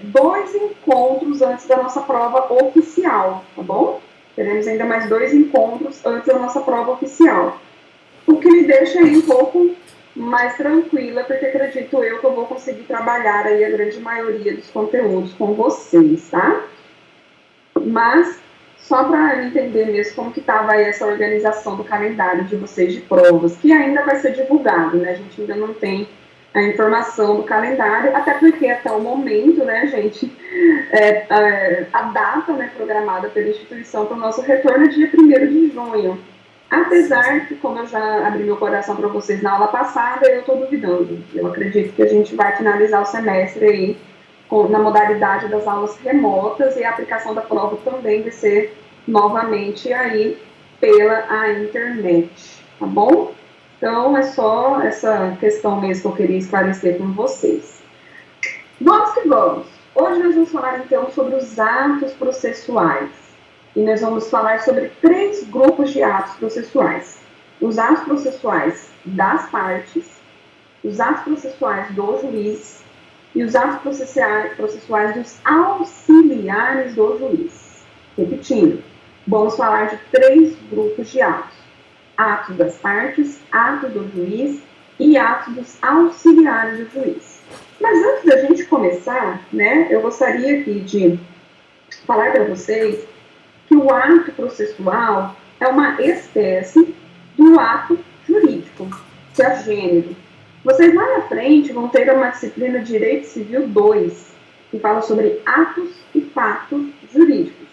2 encontros antes da nossa prova oficial, tá bom? Teremos ainda mais 2 encontros antes da nossa prova oficial. O que me deixa aí um pouco mais tranquila, porque acredito eu que eu vou conseguir trabalhar aí a grande maioria dos conteúdos com vocês, tá? Mas, só para entender mesmo como que estava aí essa organização do calendário de vocês de provas, que ainda vai ser divulgado, né? A gente ainda não tem a informação do calendário, até porque até o momento, né, gente, a data, né, programada pela instituição para o nosso retorno é dia 1º de junho. Apesar que, como eu já abri meu coração para vocês na aula passada, eu estou duvidando. Eu acredito que a gente vai finalizar o semestre aí na modalidade das aulas remotas, e a aplicação da prova também vai ser novamente aí pela internet, tá bom? Então, é só essa questão mesmo que eu queria esclarecer com vocês. Vamos que vamos. Hoje nós vamos falar, então, sobre os atos processuais. E nós vamos falar sobre 3 grupos de atos processuais. Os atos processuais das partes, os atos processuais do juiz e os atos processuais dos auxiliares do juiz. Repetindo, vamos falar de 3 grupos de atos. Atos das partes, atos do juiz e atos dos auxiliares do juiz. Mas antes da gente começar, né, eu gostaria aqui de falar para vocês que o ato processual é uma espécie do ato jurídico, que é gênero. Vocês lá na frente vão ter uma disciplina de Direito Civil 2, que fala sobre atos e fatos jurídicos.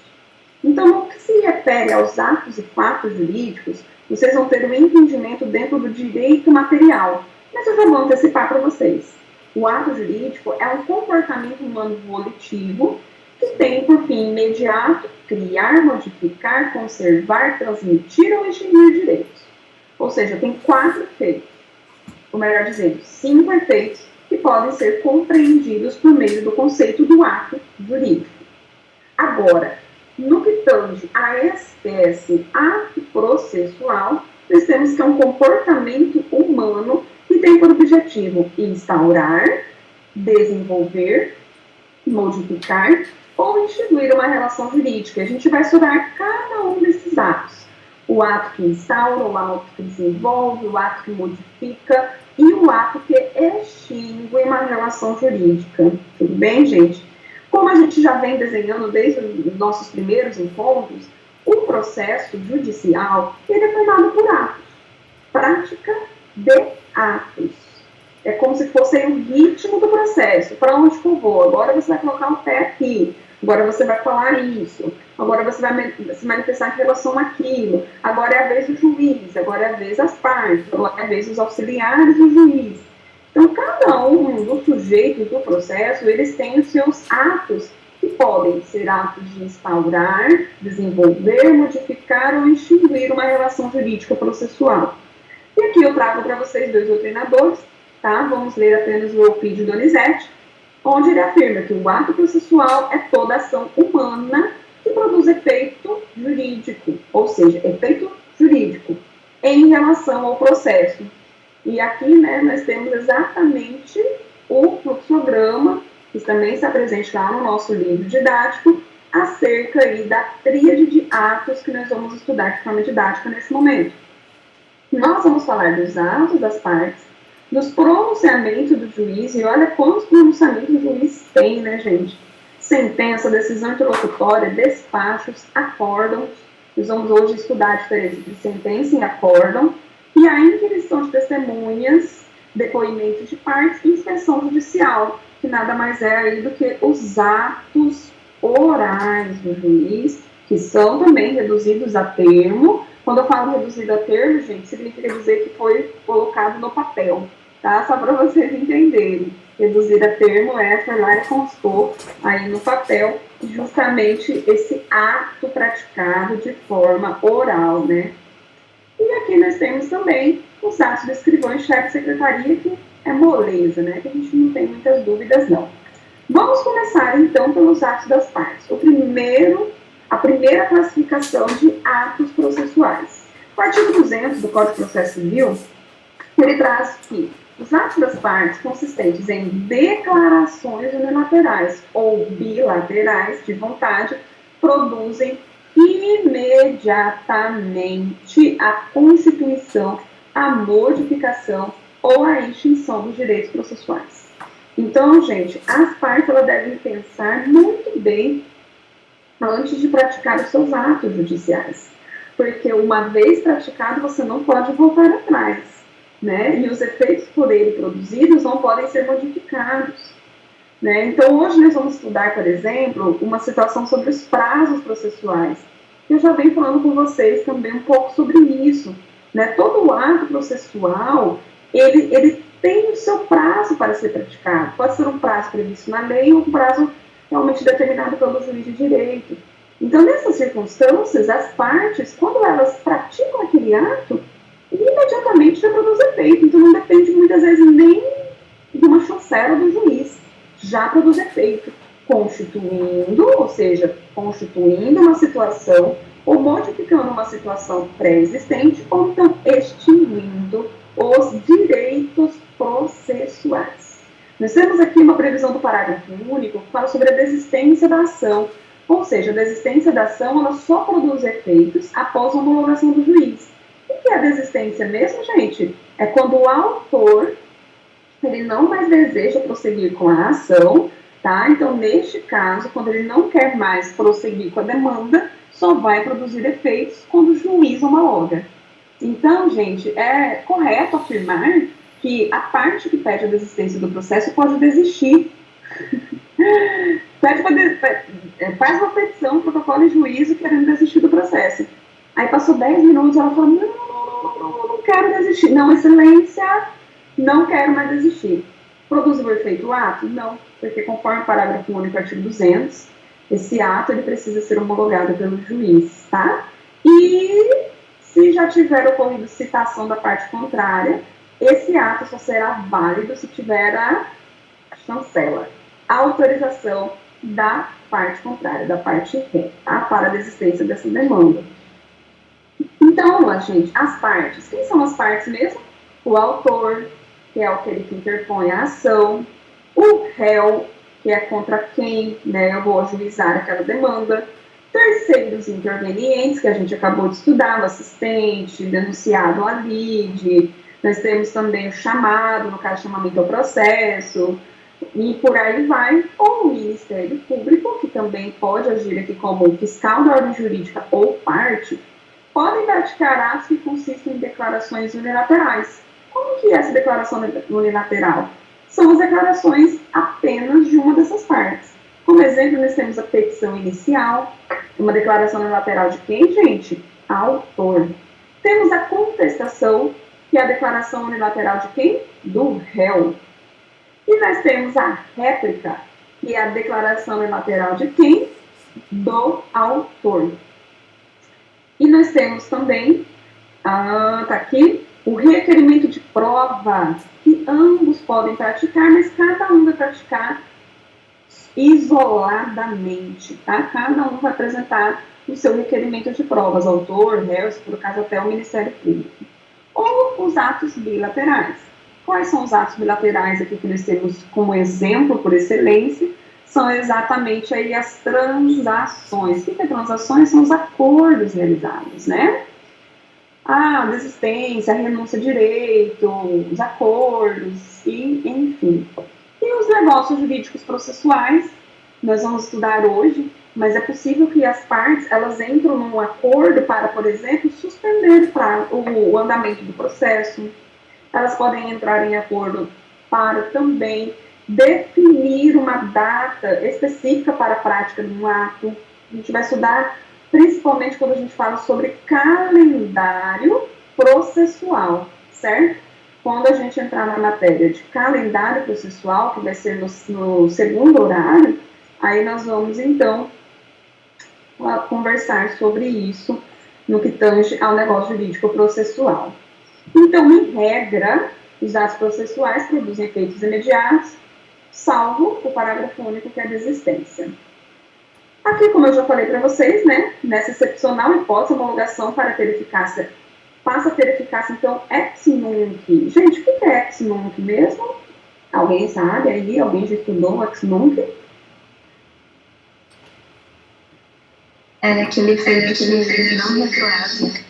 Então, no que se refere aos atos e fatos jurídicos, vocês vão ter um entendimento dentro do direito material. Mas eu já vou antecipar para vocês. O ato jurídico é um comportamento humano volitivo que tem por fim imediato criar, modificar, conservar, transmitir ou extinguir direitos. Ou seja, tem 4 efeitos, ou melhor dizendo, 5 efeitos que podem ser compreendidos por meio do conceito do ato jurídico. Agora, no que tange a espécie ato processual, nós temos que é um comportamento humano que tem por objetivo instaurar, desenvolver, modificar ou instituir uma relação jurídica. A gente vai estudar cada um desses atos. O ato que instaura, o ato que desenvolve, o ato que modifica e o ato que extingue uma relação jurídica. Tudo bem, gente? Como a gente já vem desenhando desde os nossos primeiros encontros, o processo judicial ele é formado por atos. Prática de atos. É como se fosse o ritmo do processo. Para onde que eu vou? Agora você vai colocar o pé aqui. Agora você vai falar isso. Agora você vai se manifestar em relação àquilo. Agora é a vez do juiz. Agora é a vez das partes. Agora é a vez dos auxiliares do juiz. Então, cada um dos sujeitos do processo, eles têm os seus atos, que podem ser atos de instaurar, desenvolver, modificar ou extinguir uma relação jurídica processual. E aqui eu trago para vocês 2 doutrinadores, tá? Vamos ler apenas o Eupídio Donizete, onde ele afirma que o ato processual é toda ação humana que produz efeito jurídico, ou seja, efeito jurídico, em relação ao processo. E aqui, né, nós temos exatamente o fluxograma, que também está presente lá no nosso livro didático, acerca aí da tríade de atos que nós vamos estudar de forma didática nesse momento. Nós vamos falar dos atos das partes, dos pronunciamentos do juiz, e olha quantos pronunciamentos o juiz tem, né, gente? Sentença, decisão interlocutória, despachos, acórdãos. Nós vamos hoje estudar a diferença entre sentença e acórdão, e a inquirição de testemunhas, depoimento de partes e inspeção judicial, que nada mais é aí do que os atos orais do juiz, que são também reduzidos a termo. Quando eu falo reduzido a termo, gente, significa dizer que foi colocado no papel, tá? Só para vocês entenderem. Reduzir a termo foi lá e constou aí no papel justamente esse ato praticado de forma oral, né? E aqui nós temos também os atos do escrivão e chefe de secretaria, que é moleza, né? Que a gente não tem muitas dúvidas, não. Vamos começar, então, pelos atos das partes. A primeira classificação de atos processuais. O artigo 200 do Código de Processo Civil, ele traz que os atos das partes consistentes em declarações unilaterais ou bilaterais de vontade produzem imediatamente a constituição, a modificação ou a extinção dos direitos processuais. Então, gente, as partes elas devem pensar muito bem antes de praticar os seus atos judiciais, porque uma vez praticado você não pode voltar atrás, né? E os efeitos por ele produzidos não podem ser modificados, né? Então, hoje nós vamos estudar, por exemplo, uma situação sobre os prazos processuais. Eu já venho falando com vocês também um pouco sobre isso, né? Todo o ato processual, ele tem o seu prazo para ser praticado. Pode ser um prazo previsto na lei ou um prazo realmente determinado pelo juiz de direito. Então, nessas circunstâncias, as partes, quando elas praticam aquele ato, imediatamente já produz efeito. Então, não depende muitas vezes nem de uma chancela do juiz. Já produz efeito, constituindo, ou seja, constituindo uma situação ou modificando uma situação pré-existente ou então extinguindo os direitos processuais. Nós temos aqui uma previsão do parágrafo único que fala sobre a desistência da ação, ou seja, a desistência da ação ela só produz efeitos após a homologação do juiz. O que é a desistência mesmo, gente? É quando o autor ele não mais deseja prosseguir com a ação, tá? Então, neste caso, quando ele não quer mais prosseguir com a demanda, só vai produzir efeitos quando o juiz homologa. Então, gente, é correto afirmar que a parte que pede a desistência do processo pode desistir. Faz uma petição, protocolo e juízo querendo desistir do processo. Aí passou 10 minutos, ela falou, não quero desistir. Não, excelência, não quero mais desistir. Produziu o efeito ato? Não, porque conforme o parágrafo único, artigo 200, esse ato ele precisa ser homologado pelo juiz, tá? E se já tiver ocorrido citação da parte contrária, esse ato só será válido se tiver a chancela, a autorização da parte contrária, da parte ré, tá? Para a desistência dessa demanda. Então, gente, as partes. Quem são as partes mesmo? O autor, que é aquele que interpõe a ação, o réu, que é contra quem, né, eu vou ajuizar aquela demanda, terceiros intervenientes, que a gente acabou de estudar, o assistente, denunciado, a lide, nós temos também o chamado, no caso, chamamento ao processo, e por aí vai, ou o Ministério Público, que também pode agir aqui como fiscal da ordem jurídica ou parte, podem praticar atos que consistem em declarações unilaterais. Como que é essa declaração unilateral? São as declarações apenas de uma dessas partes. Como exemplo, nós temos a petição inicial, uma declaração unilateral de quem, gente? Autor. Temos a contestação, que é a declaração unilateral de quem? Do réu. E nós temos a réplica, que é a declaração unilateral de quem? Do autor. E nós temos também, tá aqui, o requerimento de prova, que ambos podem praticar, mas cada um vai praticar isoladamente, tá? Cada um vai apresentar o seu requerimento de provas, autor, réu, se for o caso até o Ministério Público. Ou os atos bilaterais. Quais são os atos bilaterais aqui que nós temos como exemplo, por excelência? São exatamente aí as transações. O que é transações? São os acordos realizados, né? A desistência, a renúncia de direito, os acordos, e enfim. E os negócios jurídicos processuais, nós vamos estudar hoje, mas é possível que as partes, elas entram num acordo para, por exemplo, suspender o andamento do processo. Elas podem entrar em acordo para também definir uma data específica para a prática de um ato. A gente vai estudar principalmente quando a gente fala sobre calendário processual, certo? Quando a gente entrar na matéria de calendário processual, que vai ser no segundo horário, aí nós vamos, então, conversar sobre isso no que tange ao negócio jurídico processual. Então, em regra, os atos processuais produzem efeitos imediatos, salvo o parágrafo único, que é a desistência. Aqui, como eu já falei para vocês, né, nessa excepcional hipótese, a homologação para ter eficácia, passa a ter eficácia, então, ex nunc. Gente, o que é ex nunc mesmo? Alguém sabe aí? Alguém já estudou ex nunc? É aquele efeito que não retroage.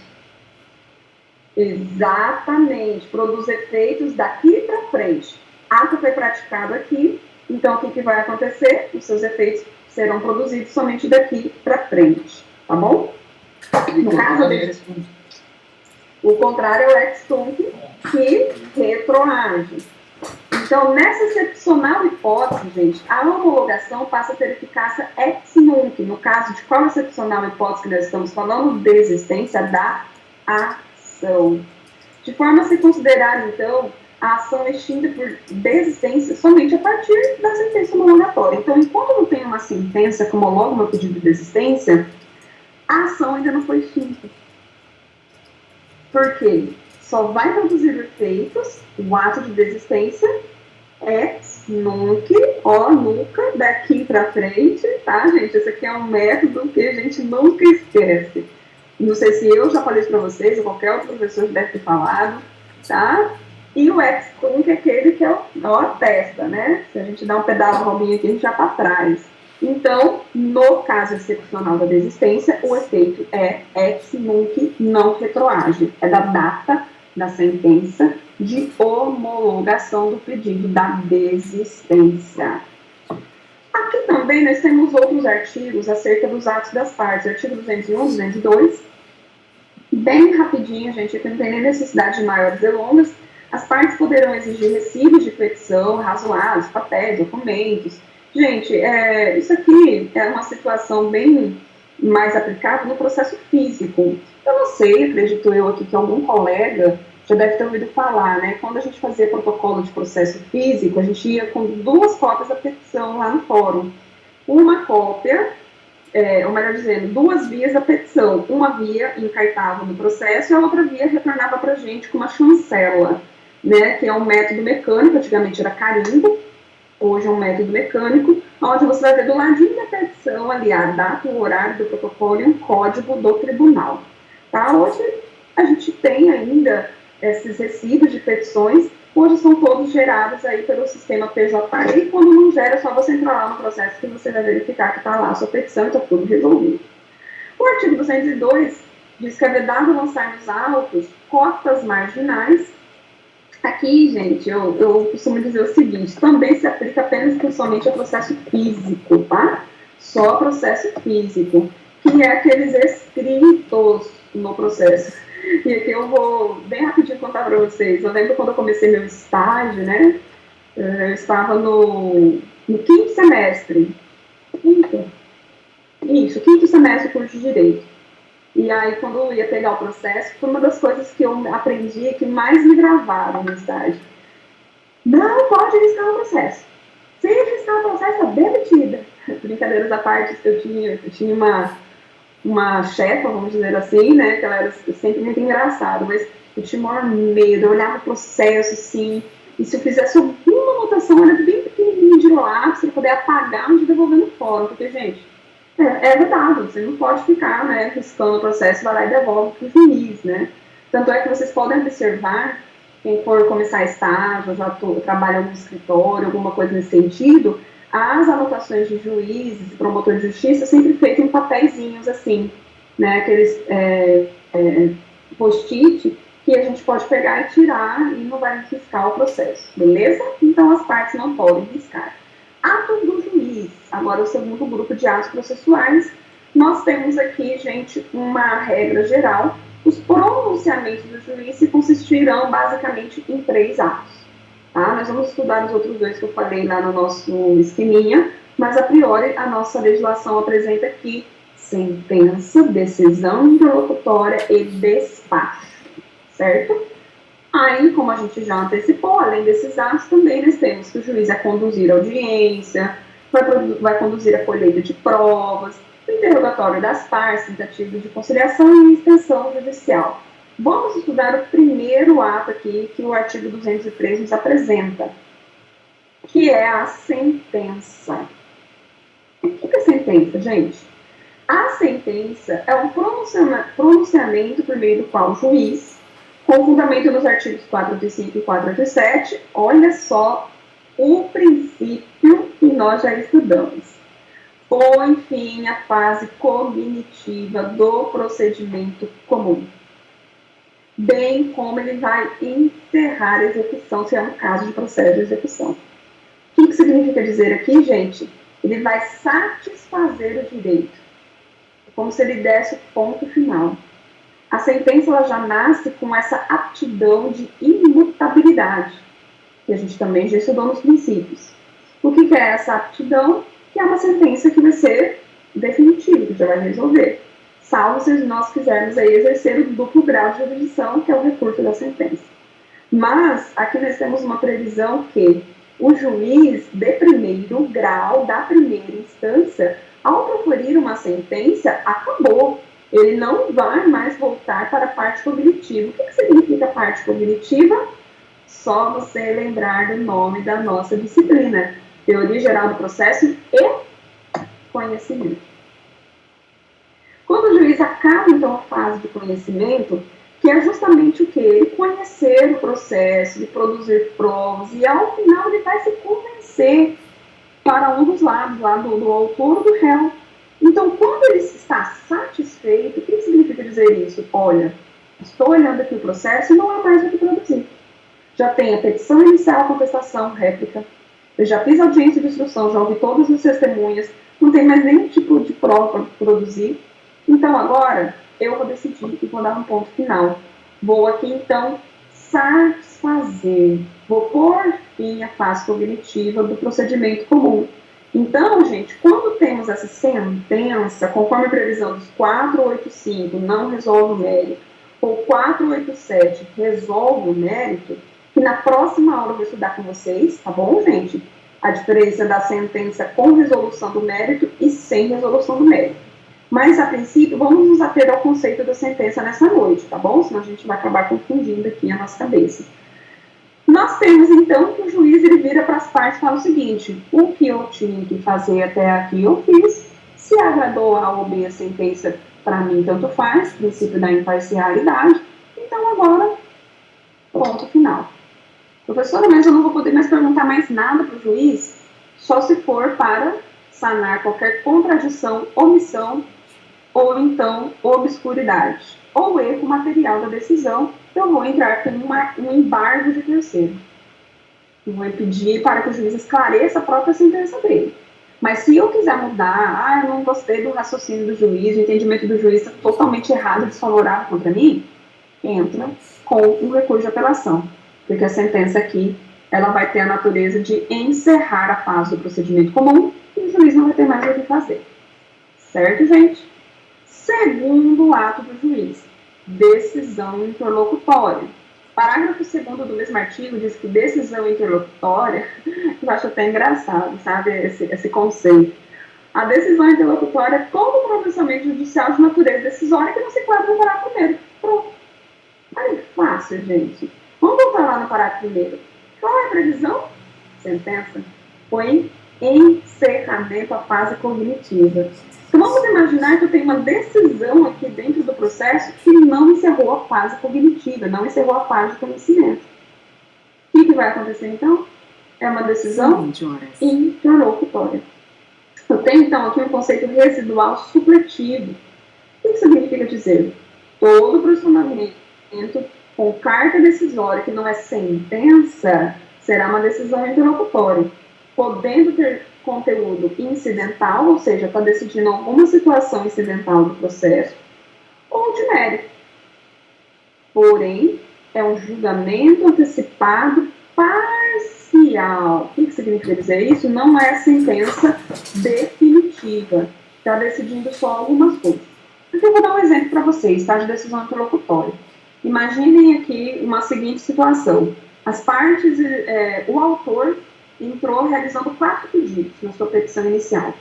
Exatamente, produz efeitos daqui para frente. Ato foi praticado aqui, então o que vai acontecer? Os seus efeitos serão produzidos somente daqui para frente, tá bom? No caso dele, o contrário é o ex nunc, que retroage. Então, nessa excepcional hipótese, gente, a homologação passa a ter eficácia ex nunc. No caso de qual excepcional hipótese que nós estamos falando? Desistência da ação. De forma a se considerar, então, a ação é extinta por desistência somente a partir da sentença homologatória. Então, enquanto não tem uma sentença que homologa o meu pedido de desistência, a ação ainda não foi extinta. Por quê? Só vai produzir efeitos o ato de desistência nunca, daqui para frente, tá, gente? Esse aqui é um método que a gente nunca esquece. Não sei se eu já falei isso para vocês, ou qualquer outro professor deve ter falado, tá? E o ex-nunc é aquele que é a testa, né? Se a gente dá um pedal robinho aqui, a gente já para trás. Então, no caso excepcional da desistência, o efeito é ex-nunc não retroage. É da data da sentença de homologação do pedido da desistência. Aqui também nós temos outros artigos acerca dos atos das partes, artigo 201, 202. Bem rapidinho, gente, aqui não tem nem necessidade de maiores delongas. As partes poderão exigir recibos de petição, razoados, papéis, documentos. Gente, isso aqui é uma situação bem mais aplicável no processo físico. Eu não sei, acredito eu aqui que algum colega já deve ter ouvido falar, né? Quando a gente fazia protocolo de processo físico, a gente ia com 2 cópias da petição lá no fórum. Uma cópia, ou melhor dizendo, 2 vias da petição. Uma via encartava no processo e a outra via retornava para a gente com uma chancela, né? Que é um método mecânico, antigamente era carimbo, hoje é um método mecânico, onde você vai ver do ladinho da petição ali a data, o horário do protocolo e um código do tribunal. Tá? Hoje a gente tem ainda esses recibos de petições, hoje são todos gerados aí pelo sistema PJE, e quando não gera, é só você entrar lá no processo que você vai verificar que está lá a sua petição e está tudo resolvido. O artigo 202 diz que é vedado lançar nos autos cotas marginais. Aqui, gente, eu costumo dizer o seguinte, também se aplica apenas e somente ao processo físico, tá? Só processo físico, que é aqueles escritos no processo. E aqui eu vou bem rapidinho contar para vocês. Eu lembro quando eu comecei meu estágio, né? Eu estava no 5º semestre. Quinto semestre do curso de Direito. E aí, quando eu ia pegar o processo, foi uma das coisas que eu aprendi que mais me gravaram no estágio. Não pode riscar o processo. Se riscar o processo, é demitida. Brincadeiras à parte, eu tinha uma chefa, vamos dizer assim, né, que ela era sempre muito engraçada, mas eu tinha o maior medo, eu olhava o processo, assim, e se eu fizesse alguma anotação, era bem pequenininho de lápis, para poder apagar antes de devolver no fórum, porque, gente, é verdade, você não pode ficar, né, riscando o processo, vai lá e devolve para o juiz, né. Tanto é que vocês podem observar, quem for começar estágio, já trabalha no escritório, alguma coisa nesse sentido, as anotações de juízes e promotores de justiça sempre feitas em papeizinhos assim, né, aqueles post-it que a gente pode pegar e tirar e não vai riscar o processo, beleza? Então as partes não podem riscar. Atos do juiz, agora o segundo grupo de atos processuais, nós temos aqui, gente, uma regra geral, os pronunciamentos do juiz se consistirão basicamente em 3 atos. Tá? Nós vamos estudar os outros 2 que eu falei lá no nosso esqueminha, mas a priori a nossa legislação apresenta aqui sentença, decisão interlocutória e despacho, certo? Aí, como a gente já antecipou, além desses atos, também nós temos que o juiz vai conduzir a audiência, vai conduzir a colheita de provas, o interrogatório das partes, tentativa de conciliação e extensão judicial. Vamos estudar o primeiro ato aqui que o artigo 203 nos apresenta, que é a sentença. O que é sentença, gente? A sentença é um pronunciamento por meio do qual o juiz, com fundamento nos artigos 485 e 487, olha só o princípio que nós já estudamos. Põe fim à fase cognitiva do procedimento comum, bem como ele vai encerrar a execução, se é um caso de processo de execução. O que significa dizer aqui, gente? Ele vai satisfazer o direito, como se ele desse o ponto final. A sentença ela já nasce com essa aptidão de imutabilidade, que a gente também já estudou nos princípios. O que é essa aptidão? Que é uma sentença que vai ser definitiva, que já vai resolver, salvo se nós quisermos aí exercer o duplo grau de jurisdição, que é o recurso da sentença. Mas aqui nós temos uma previsão que o juiz de primeiro grau, da primeira instância, ao proferir uma sentença, acabou. Ele não vai mais voltar para a parte cognitiva. O que significa parte cognitiva? Só você lembrar do nome da nossa disciplina: Teoria Geral do Processo e Conhecimento. Quando o juiz acaba, então, a fase de conhecimento, que é justamente o que? Ele conhecer o processo, de produzir provas, e ao final ele vai se convencer para um dos lados, lá do autor ou do réu. Então, quando ele está satisfeito, o que significa dizer isso? Olha, estou olhando aqui o processo e não há mais o que produzir. Já tem a petição inicial, contestação, réplica. Eu já fiz audiência de instrução, já ouvi todas as testemunhas, não tem mais nenhum tipo de prova para produzir. Então, agora, eu vou decidir e vou dar um ponto final. Vou aqui, então, satisfazer. Vou pôr fim à fase cognitiva do procedimento comum. Então, gente, quando temos essa sentença, conforme a previsão dos 485, não resolve o mérito, ou 487, resolve o mérito, que na próxima aula eu vou estudar com vocês, tá bom, gente? A diferença da sentença com resolução do mérito e sem resolução do mérito. Mas, a princípio, vamos nos ater ao conceito da sentença nessa noite, tá bom? Senão a gente vai acabar confundindo aqui a nossa cabeça. Nós temos, então, que o juiz ele vira para as partes e fala o seguinte: o que eu tinha que fazer até aqui eu fiz, se agradou A ou B a sentença, para mim tanto faz, princípio da imparcialidade, então agora, ponto final. Professora, mas eu não vou poder mais perguntar mais nada para o juiz, só se for para sanar qualquer contradição, omissão, ou então obscuridade, ou erro material da decisão. Eu vou entrar com um embargo de terceiro. Eu vou pedir para que o juiz esclareça a própria sentença dele. Mas se eu quiser mudar, eu não gostei do raciocínio do juiz, o entendimento do juiz está totalmente errado, desfavorável contra mim, entra com um recurso de apelação. Porque a sentença aqui, ela vai ter a natureza de encerrar a fase do procedimento comum e o juiz não vai ter mais o que fazer. Certo, gente? Segundo ato do juiz, decisão interlocutória. Parágrafo 2º do mesmo artigo diz que decisão interlocutória, eu acho até engraçado, sabe, esse conceito. A decisão interlocutória é todo pronunciamento judicial de natureza decisória que não se enquadra no parágrafo 1º. Pronto. Aí, fácil, gente. Vamos voltar lá no parágrafo 1º. Qual é a previsão? Sentença. Foi encerramento à fase cognitiva. Então, vamos imaginar que eu tenho uma decisão aqui dentro do processo que não encerrou a fase cognitiva, não encerrou a fase de conhecimento. O que vai acontecer, então? É uma decisão interlocutória. Eu tenho, então, aqui um conceito residual supletivo. O que significa dizer? Todo procedimento com carta decisória que não é sentença será uma decisão interlocutória, podendo ter conteúdo incidental, ou seja, está decidindo alguma situação incidental do processo, ou de mérito. Porém, é um julgamento antecipado parcial. O que significa dizer isso? Não é sentença definitiva. Está decidindo só algumas coisas. Aqui eu vou dar um exemplo para vocês, tá? De decisão interlocutória. Imaginem aqui uma seguinte situação. As partes, o autor entrou realizando 4 pedidos na sua petição inicial.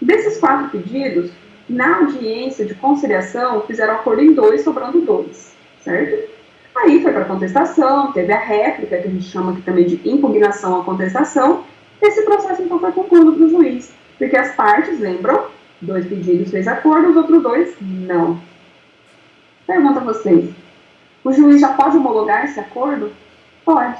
Desses 4 pedidos, na audiência de conciliação, fizeram acordo em 2, sobrando 2, certo? Aí foi para a contestação, teve a réplica, que a gente chama aqui também de impugnação à contestação. Esse processo, então, foi concluído para o juiz, porque as partes, lembram, 2 pedidos fez acordo, os outros 2, não. Pergunta a vocês, o juiz já pode homologar esse acordo? Pode.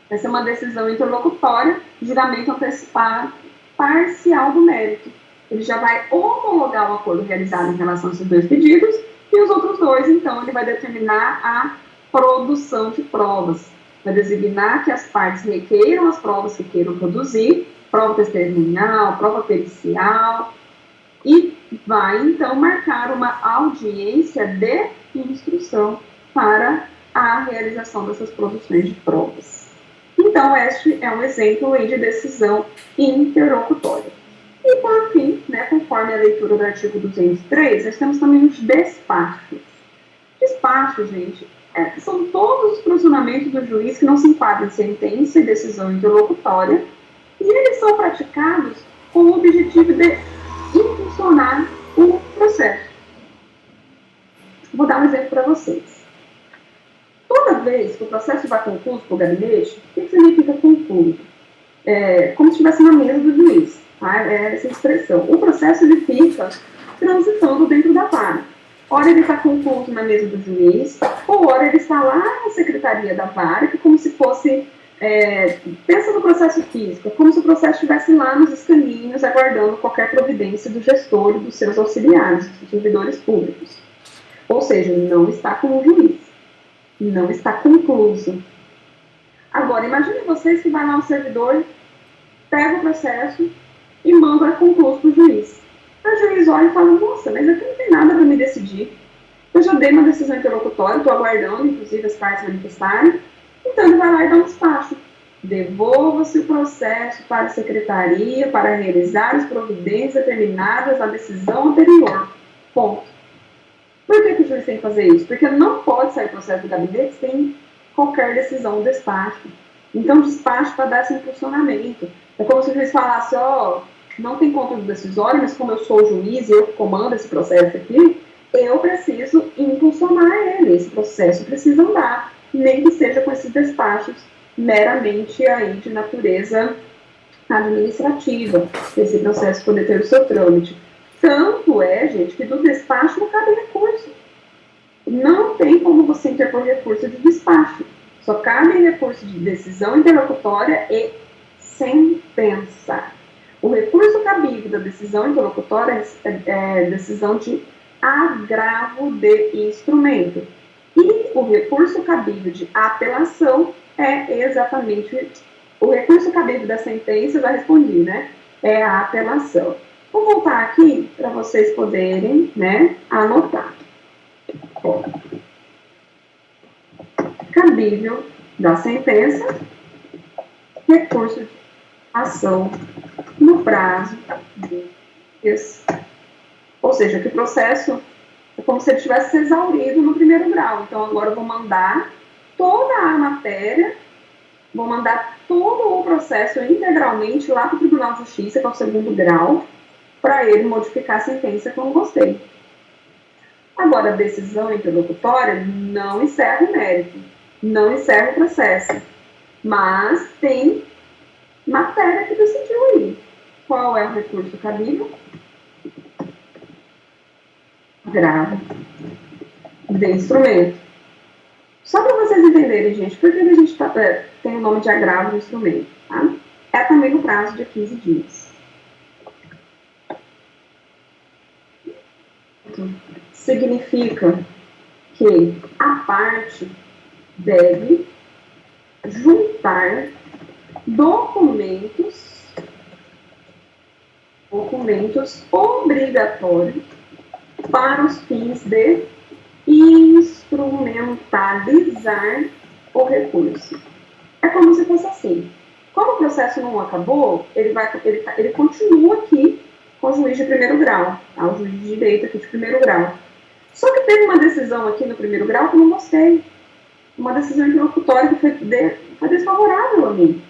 Vai ser uma decisão interlocutória, julgamento antecipado parcial do mérito. Ele já vai homologar o acordo realizado em relação a esses 2 pedidos, e os outros 2, então, ele vai determinar a produção de provas. Vai designar que as partes requeiram as provas que queiram produzir, prova testemunhal, prova pericial, e vai, então, marcar uma audiência de instrução para a realização dessas produções de provas. Então, este é um exemplo aí de decisão interlocutória. E, por fim, conforme a leitura do artigo 203, nós temos também os despachos. Despacho, gente, são todos os posicionamentos do juiz que não se enquadram em sentença e decisão interlocutória, e eles são praticados com o objetivo de impulsionar o processo. Vou dar um exemplo para vocês. Toda vez que o processo vai concluso para o gabinete, o que significa concluso? Como se estivesse na mesa do juiz, tá? É essa expressão. O processo ele fica transitando dentro da vara. Ora ele está concluso na mesa do juiz, ou ora ele está lá na secretaria da vara, que como se fosse, pensa no processo físico, como se o processo estivesse lá nos escaninhos, aguardando qualquer providência do gestor e dos seus auxiliares, dos servidores públicos. Ou seja, não está com o juiz, não está concluso. Agora, imagine vocês que vai lá um servidor, pega o processo e manda concluso para o juiz. O juiz olha e fala, nossa, mas aqui não tem nada para me decidir. Eu já dei uma decisão interlocutória, estou aguardando, inclusive, as partes manifestarem. Então, ele vai lá e dá um despacho. Devolva-se o processo para a secretaria para realizar as providências determinadas na decisão anterior. Ponto. Por que o juiz tem que fazer isso? Porque não pode sair processo do gabinete sem qualquer decisão, despacho. Então, despacho para dar esse impulsionamento. É como se o juiz falasse, não tem controle decisório, mas como eu sou o juiz e eu comando esse processo aqui, eu preciso impulsionar ele. Esse processo precisa andar, nem que seja com esses despachos meramente aí de natureza administrativa, esse processo poder ter o seu trâmite. Tanto gente, que do despacho não cabe recurso. Não tem como você interpor recurso de despacho. Só cabe recurso de decisão interlocutória e sentença. O recurso cabível da decisão interlocutória é decisão de agravo de instrumento. E o recurso cabível de apelação é exatamente... O recurso cabível da sentença, eu já respondi, né? É a apelação. Vou voltar aqui para vocês poderem, anotar. Cabível da sentença, recurso de ação no prazo de dias. Ou seja, que o processo é como se ele tivesse exaurido no primeiro grau. Então, agora eu vou mandar toda a matéria, vou mandar todo o processo integralmente lá para o Tribunal de Justiça, que é o segundo grau, para ele modificar a sentença que eu não gostei. Agora, a decisão interlocutória não encerra o mérito, não encerra o processo, mas tem matéria que decidiu aí. Qual é o recurso cabível? Agravo de instrumento. Só para vocês entenderem, gente, por que a gente tem o nome de agravo de instrumento? Tá? É também no prazo de 15 dias. Significa que a parte deve juntar documentos obrigatórios para os fins de instrumentalizar o recurso. É como se fosse assim. Como o processo não acabou, ele continua aqui com o juiz de primeiro grau, tá? O juiz de direito aqui de primeiro grau. Só que teve uma decisão aqui no primeiro grau que eu não gostei. Uma decisão interlocutória que foi desfavorável a mim.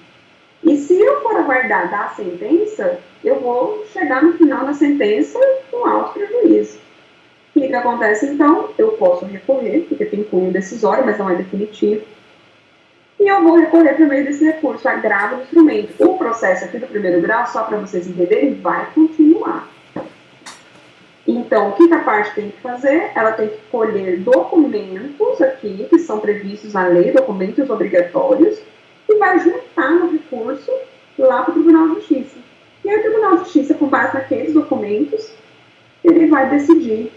E se eu for aguardar da sentença, eu vou chegar no final da sentença com alto prejuízo. O que acontece então? Eu posso recorrer, porque tem cunho decisório, mas não é definitivo. E eu vou recorrer por meio desse recurso, agravo do instrumento. O processo aqui do primeiro grau, só para vocês entenderem, vai continuar. Então, o que a parte tem que fazer? Ela tem que colher documentos aqui, que são previstos na lei, documentos obrigatórios, e vai juntar no recurso lá para o Tribunal de Justiça. E aí o Tribunal de Justiça, com base naqueles documentos, ele vai decidir,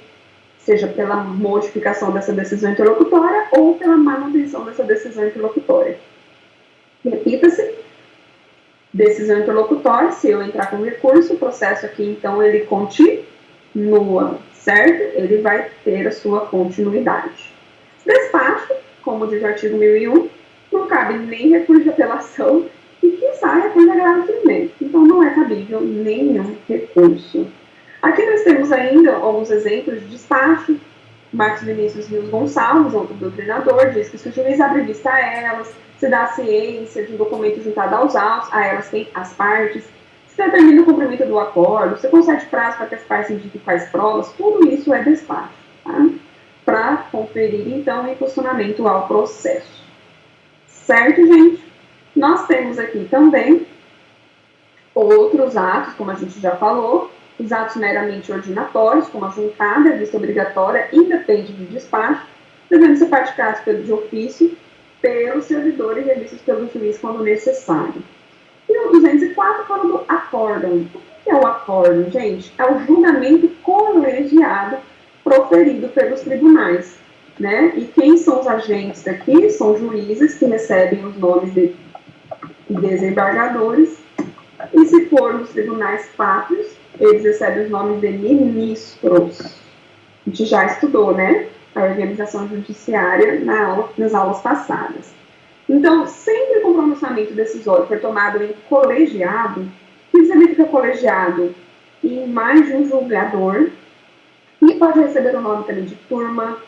seja pela modificação dessa decisão interlocutória ou pela manutenção dessa decisão interlocutória. Repita-se, decisão interlocutória, se eu entrar com recurso, o processo aqui, então, ele continua, certo? Ele vai ter a sua continuidade. Despacho, como diz o artigo 1001, não cabe nem recurso de apelação e, quiçá, recurso de agravo de instrumento. Então, não é cabível nenhum recurso. Aqui nós temos ainda alguns exemplos de despacho, Marcos Vinícius Rios Gonçalves, outro doutrinador, diz que se o juiz abre vista a elas, se dá ciência de um documento juntado aos autos, a elas tem as partes, se determina o cumprimento do acordo, se concede prazo para que as partes indiquem quais provas, tudo isso é despacho, tá? Para conferir, então, o impulsionamento ao processo. Certo, gente? Nós temos aqui também outros atos, como a gente já falou, os atos meramente ordinatórios, como a juntada, a vista obrigatória, independe do despacho, devendo ser praticados de ofício pelos servidores e revistos pelo juiz quando necessário. E o 204 fala do acórdão. O que é o acórdão, gente? É o julgamento colegiado proferido pelos tribunais, né? E quem são os agentes aqui? São juízes que recebem os nomes de desembargadores, e se for nos tribunais pátrios, eles recebem os nomes de ministros. A gente já estudou, né? A organização judiciária nas aulas passadas. Então, sempre que o pronunciamento decisório for tomado em colegiado, que significa colegiado em mais de um julgador, e pode receber o nome também de turma,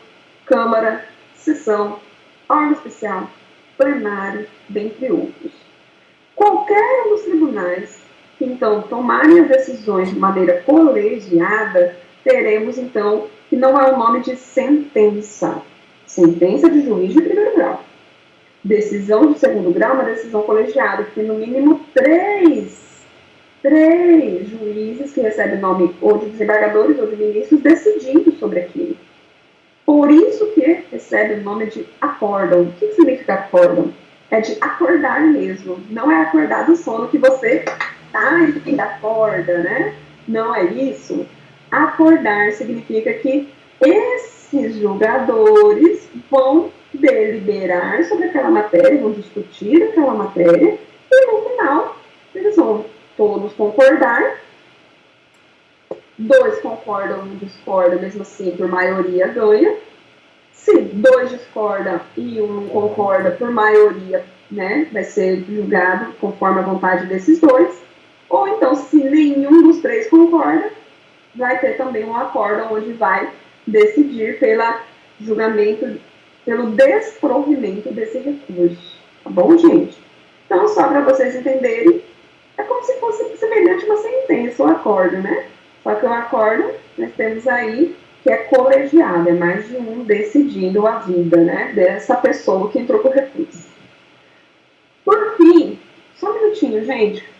câmara, sessão, órgão especial, plenário, dentre outros. Qualquer um dos tribunais que, então, tomarem as decisões de maneira colegiada, teremos, então, que não é o nome de sentença. Sentença de juiz de primeiro grau. Decisão de segundo grau, uma decisão colegiada, que tem no mínimo três juízes que recebem nome ou de desembargadores ou de ministros decidindo sobre aquilo. Por isso que recebe o nome de acórdão. O que significa acórdão? É de acordar mesmo. Não é acordar do sono que você e acorda, né? Não é isso. Acordar significa que esses julgadores vão deliberar sobre aquela matéria, vão discutir aquela matéria, e no final eles vão todos concordar. 2 concordam, 1 discorda, mesmo assim por maioria ganha. Se 2 discordam e 1 não concorda, por maioria, né, vai ser julgado conforme a vontade desses 2. Ou então, se nenhum dos 3 concorda, vai ter também um acórdão onde vai decidir pelo julgamento, pelo desprovimento desse recurso. Tá bom, gente? Então, só para vocês entenderem, é como se fosse semelhante a uma sentença, o acórdão, né? Só que o acórdão, nós temos aí que é colegiado, é mais de um decidindo a vida, né, dessa pessoa que entrou com o recurso. Por fim, só um minutinho, gente.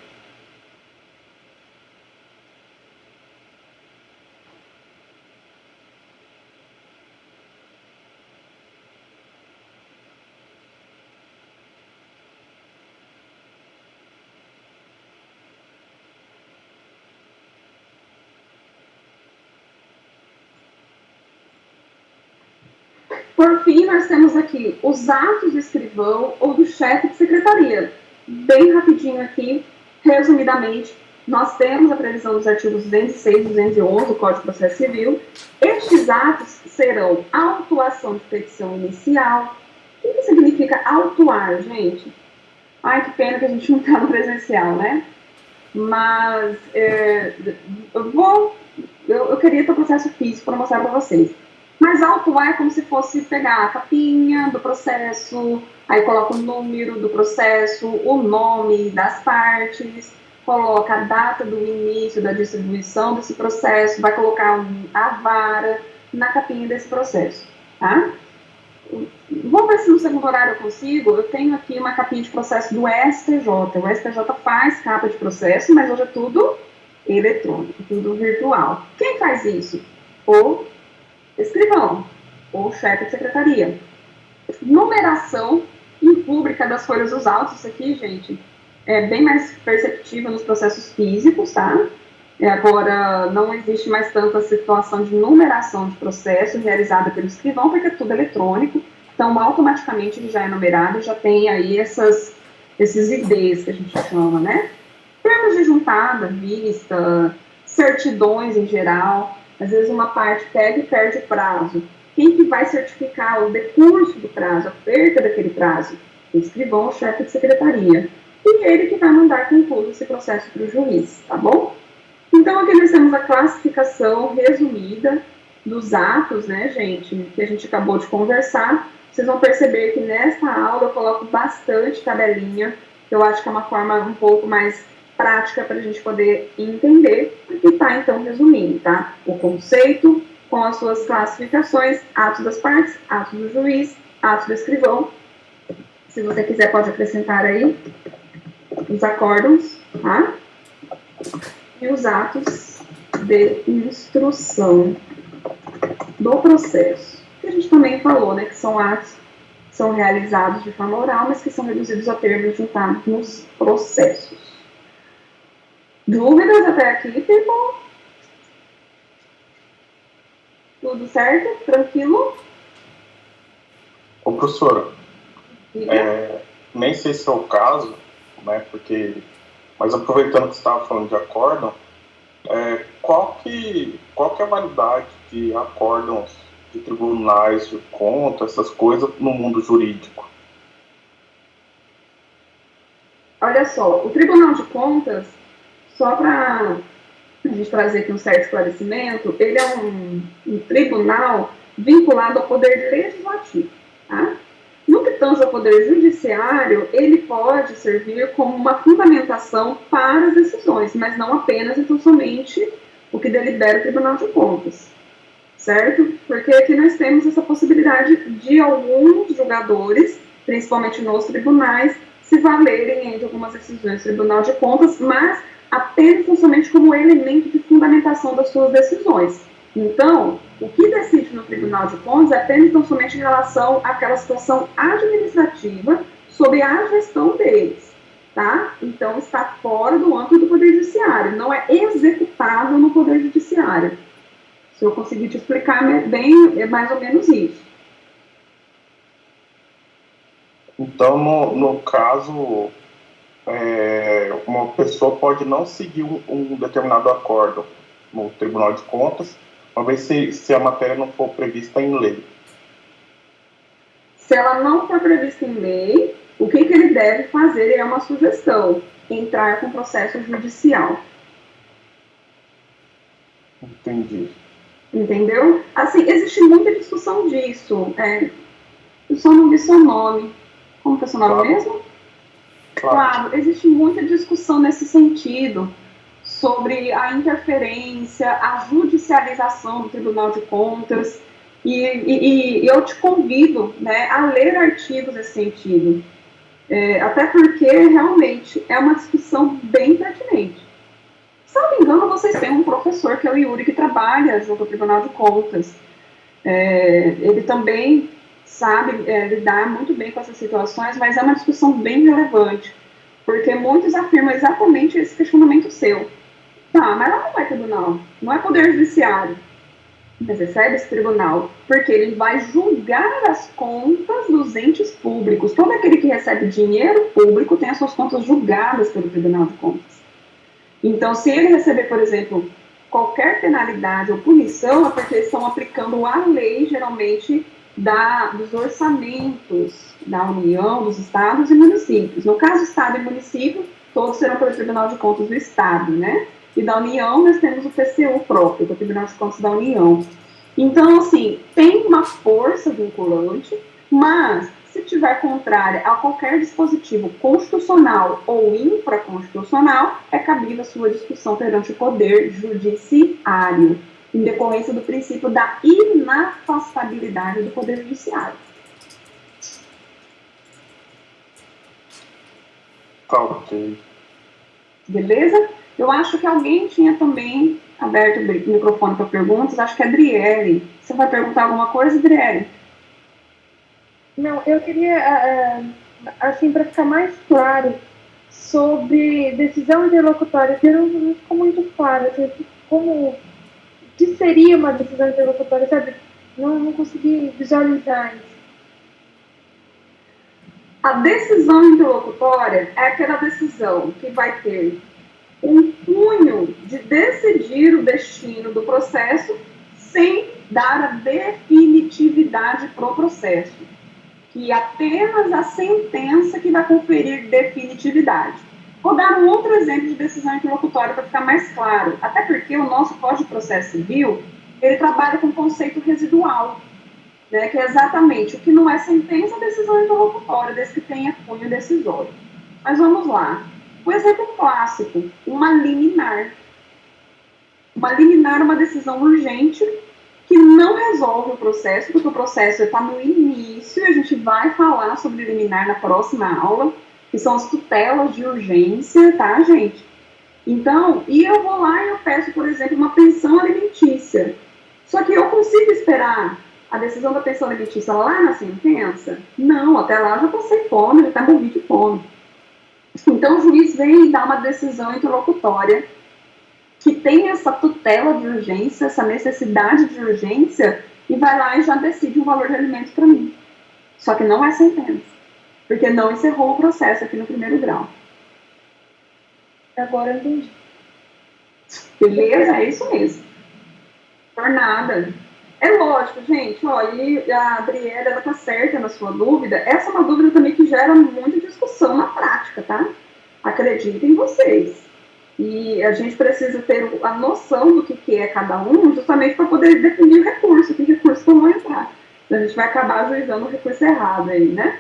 Por fim, nós temos aqui os atos do escrivão ou do chefe de secretaria. Bem rapidinho aqui, resumidamente, nós temos a previsão dos artigos 206 e 211 do Código de Processo Civil. Estes atos serão autuação de petição inicial. O que significa autuar, gente? Ai, que pena que a gente não está no presencial, né? Mas eu queria ter o processo físico para mostrar para vocês. Mas autuar é como se fosse pegar a capinha do processo, aí coloca o número do processo, o nome das partes, coloca a data do início da distribuição desse processo, vai colocar a vara na capinha desse processo, tá? Vou ver se no segundo horário eu consigo. Eu tenho aqui uma capinha de processo do STJ. O STJ faz capa de processo, mas hoje é tudo eletrônico, tudo virtual. Quem faz isso? O escrivão, ou chefe de secretaria. Numeração em pública das folhas dos autos, isso aqui, gente, é bem mais perceptível nos processos físicos, tá? Agora, não existe mais tanta situação de numeração de processo realizada pelo escrivão, porque é tudo eletrônico, então automaticamente ele já é numerado, já tem aí esses IDs que a gente chama, né? Termos de juntada, vista, certidões em geral. Às vezes uma parte pega e perde o prazo. Quem que vai certificar o decurso do prazo, a perda daquele prazo? O escrivão, o chefe de secretaria. E ele que vai mandar concluir esse processo para o juiz, tá bom? Então, aqui nós temos a classificação resumida dos atos, né, gente, que a gente acabou de conversar, vocês vão perceber que nesta aula eu coloco bastante tabelinha, que eu acho que é uma forma um pouco mais prática para a gente poder entender, e tá, então, resumindo, tá? O conceito com as suas classificações, atos das partes, atos do juiz, atos do escrivão. Se você quiser, pode acrescentar aí os acórdons, tá? E os atos de instrução do processo, que a gente também falou, né, que são atos que são realizados de forma oral, mas que são reduzidos a termos juntados nos processos. Dúvidas até aqui, people? Tudo certo? Tranquilo? Ô, professora, nem sei se é o caso, né, mas aproveitando que você estava falando de acórdão, qual que é a validade de acórdãos de tribunais de contas, essas coisas, no mundo jurídico? Olha só, o Tribunal de Contas, só para a gente trazer aqui um certo esclarecimento, ele é um tribunal vinculado ao poder legislativo, tá? No que tange ao poder judiciário, ele pode servir como uma fundamentação para as decisões, mas não apenas e tão somente o que delibera o Tribunal de Contas, certo? Porque aqui nós temos essa possibilidade de alguns julgadores, principalmente nos tribunais, se valerem de algumas decisões do Tribunal de Contas, mas apenas e somente como elemento de fundamentação das suas decisões. Então, o que decide no Tribunal de Contas é apenas tão somente em relação àquela situação administrativa sobre a gestão deles, tá? Então, está fora do âmbito do Poder Judiciário, não é executável no Poder Judiciário. Se eu conseguir te explicar bem, é mais ou menos isso. Então, no caso, uma pessoa pode não seguir um determinado acórdão no Tribunal de Contas, uma vez se a matéria não for prevista em lei. Se ela não for prevista em lei, o que ele deve fazer é uma sugestão, entrar com processo judicial. Entendi. Entendeu? Assim, existe muita discussão disso. Eu só não vi seu nome. Como que é seu nome Claro. mesmo? Claro. Existe muita discussão nesse sentido, sobre a interferência, a judicialização do Tribunal de Contas, e eu te convido, né, a ler artigos nesse sentido, até porque realmente é uma discussão bem pertinente. Se não me engano, vocês têm um professor, que é o Yuri, que trabalha junto ao Tribunal de Contas. Ele também sabe lidar muito bem com essas situações, mas é uma discussão bem relevante, porque muitos afirmam exatamente esse questionamento seu. Tá, mas ela não é tribunal, não é poder judiciário. Mas recebe esse tribunal, porque ele vai julgar as contas dos entes públicos. Todo aquele que recebe dinheiro público tem as suas contas julgadas pelo Tribunal de Contas. Então, se ele receber, por exemplo, qualquer penalidade ou punição, é porque eles estão aplicando a lei, geralmente, dos orçamentos da União, dos estados e municípios. No caso, estado e município, todos serão pelo Tribunal de Contas do Estado, né? E da União, nós temos o TCU próprio, que é o Tribunal de Contas da União. Então, assim, tem uma força vinculante, mas, se tiver contrária a qualquer dispositivo constitucional ou infraconstitucional, é cabível a sua discussão perante o Poder Judiciário, em decorrência do princípio da inafastabilidade do Poder Judiciário. Tá, ok. Beleza? Eu acho que alguém tinha também aberto o microfone para perguntas, acho que é a Adriele. Você vai perguntar alguma coisa, Adriele? Não, eu queria, assim, para ficar mais claro, sobre decisão interlocutória, que não ficou muito claro, assim, o que seria uma decisão interlocutória, sabe? Não consegui visualizar isso. A decisão interlocutória é aquela decisão que vai ter um cunho de decidir o destino do processo sem dar a definitividade para o processo, que apenas a sentença que vai conferir definitividade. Vou dar um outro exemplo de decisão interlocutória para ficar mais claro, até porque o nosso Código de Processo Civil, ele trabalha com o conceito residual, né, que é exatamente o que não é sentença, decisão interlocutória, desde que tenha cunho decisório. Mas vamos lá. Um exemplo clássico, uma liminar. Uma liminar é uma decisão urgente que não resolve o processo, porque o processo está no início, e a gente vai falar sobre liminar na próxima aula, que são as tutelas de urgência, tá, gente? Então, e eu vou lá e eu peço, por exemplo, uma pensão alimentícia. Só que eu consigo esperar a decisão da pensão alimentícia lá na sentença? Não, até lá eu já passei fome, já até morri de fome. Então, o juiz vem e dá uma decisão interlocutória que tem essa tutela de urgência, essa necessidade de urgência, e vai lá e já decide um valor de alimentos para mim. Só que não é sentença, porque não encerrou o processo aqui no primeiro grau. Agora eu entendi. Beleza? É isso mesmo. Por nada. É lógico, gente, ó, e a Adriele, ela tá certa na sua dúvida. Essa é uma dúvida também que gera muita discussão na prática, tá? Acreditem vocês. E a gente precisa ter a noção do que é cada um, justamente para poder definir o recurso, que recurso que eu vou entrar. Então, a gente vai acabar ajuizando o recurso errado aí, né?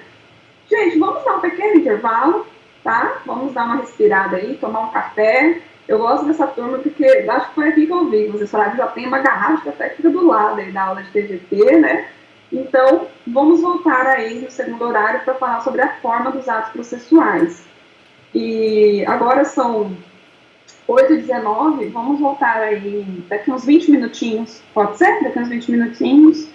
Gente, vamos dar um pequeno intervalo, tá? Vamos dar uma respirada aí, tomar um café. Eu gosto dessa turma porque acho que foi aqui que eu vi, vocês falaram que já tem uma garrafa de café que fica do lado aí da aula de TGT, né? Então, vamos voltar aí no segundo horário para falar sobre a forma dos atos processuais. E agora são 8h19, vamos voltar aí daqui uns 20 minutinhos, pode ser? Daqui uns 20 minutinhos,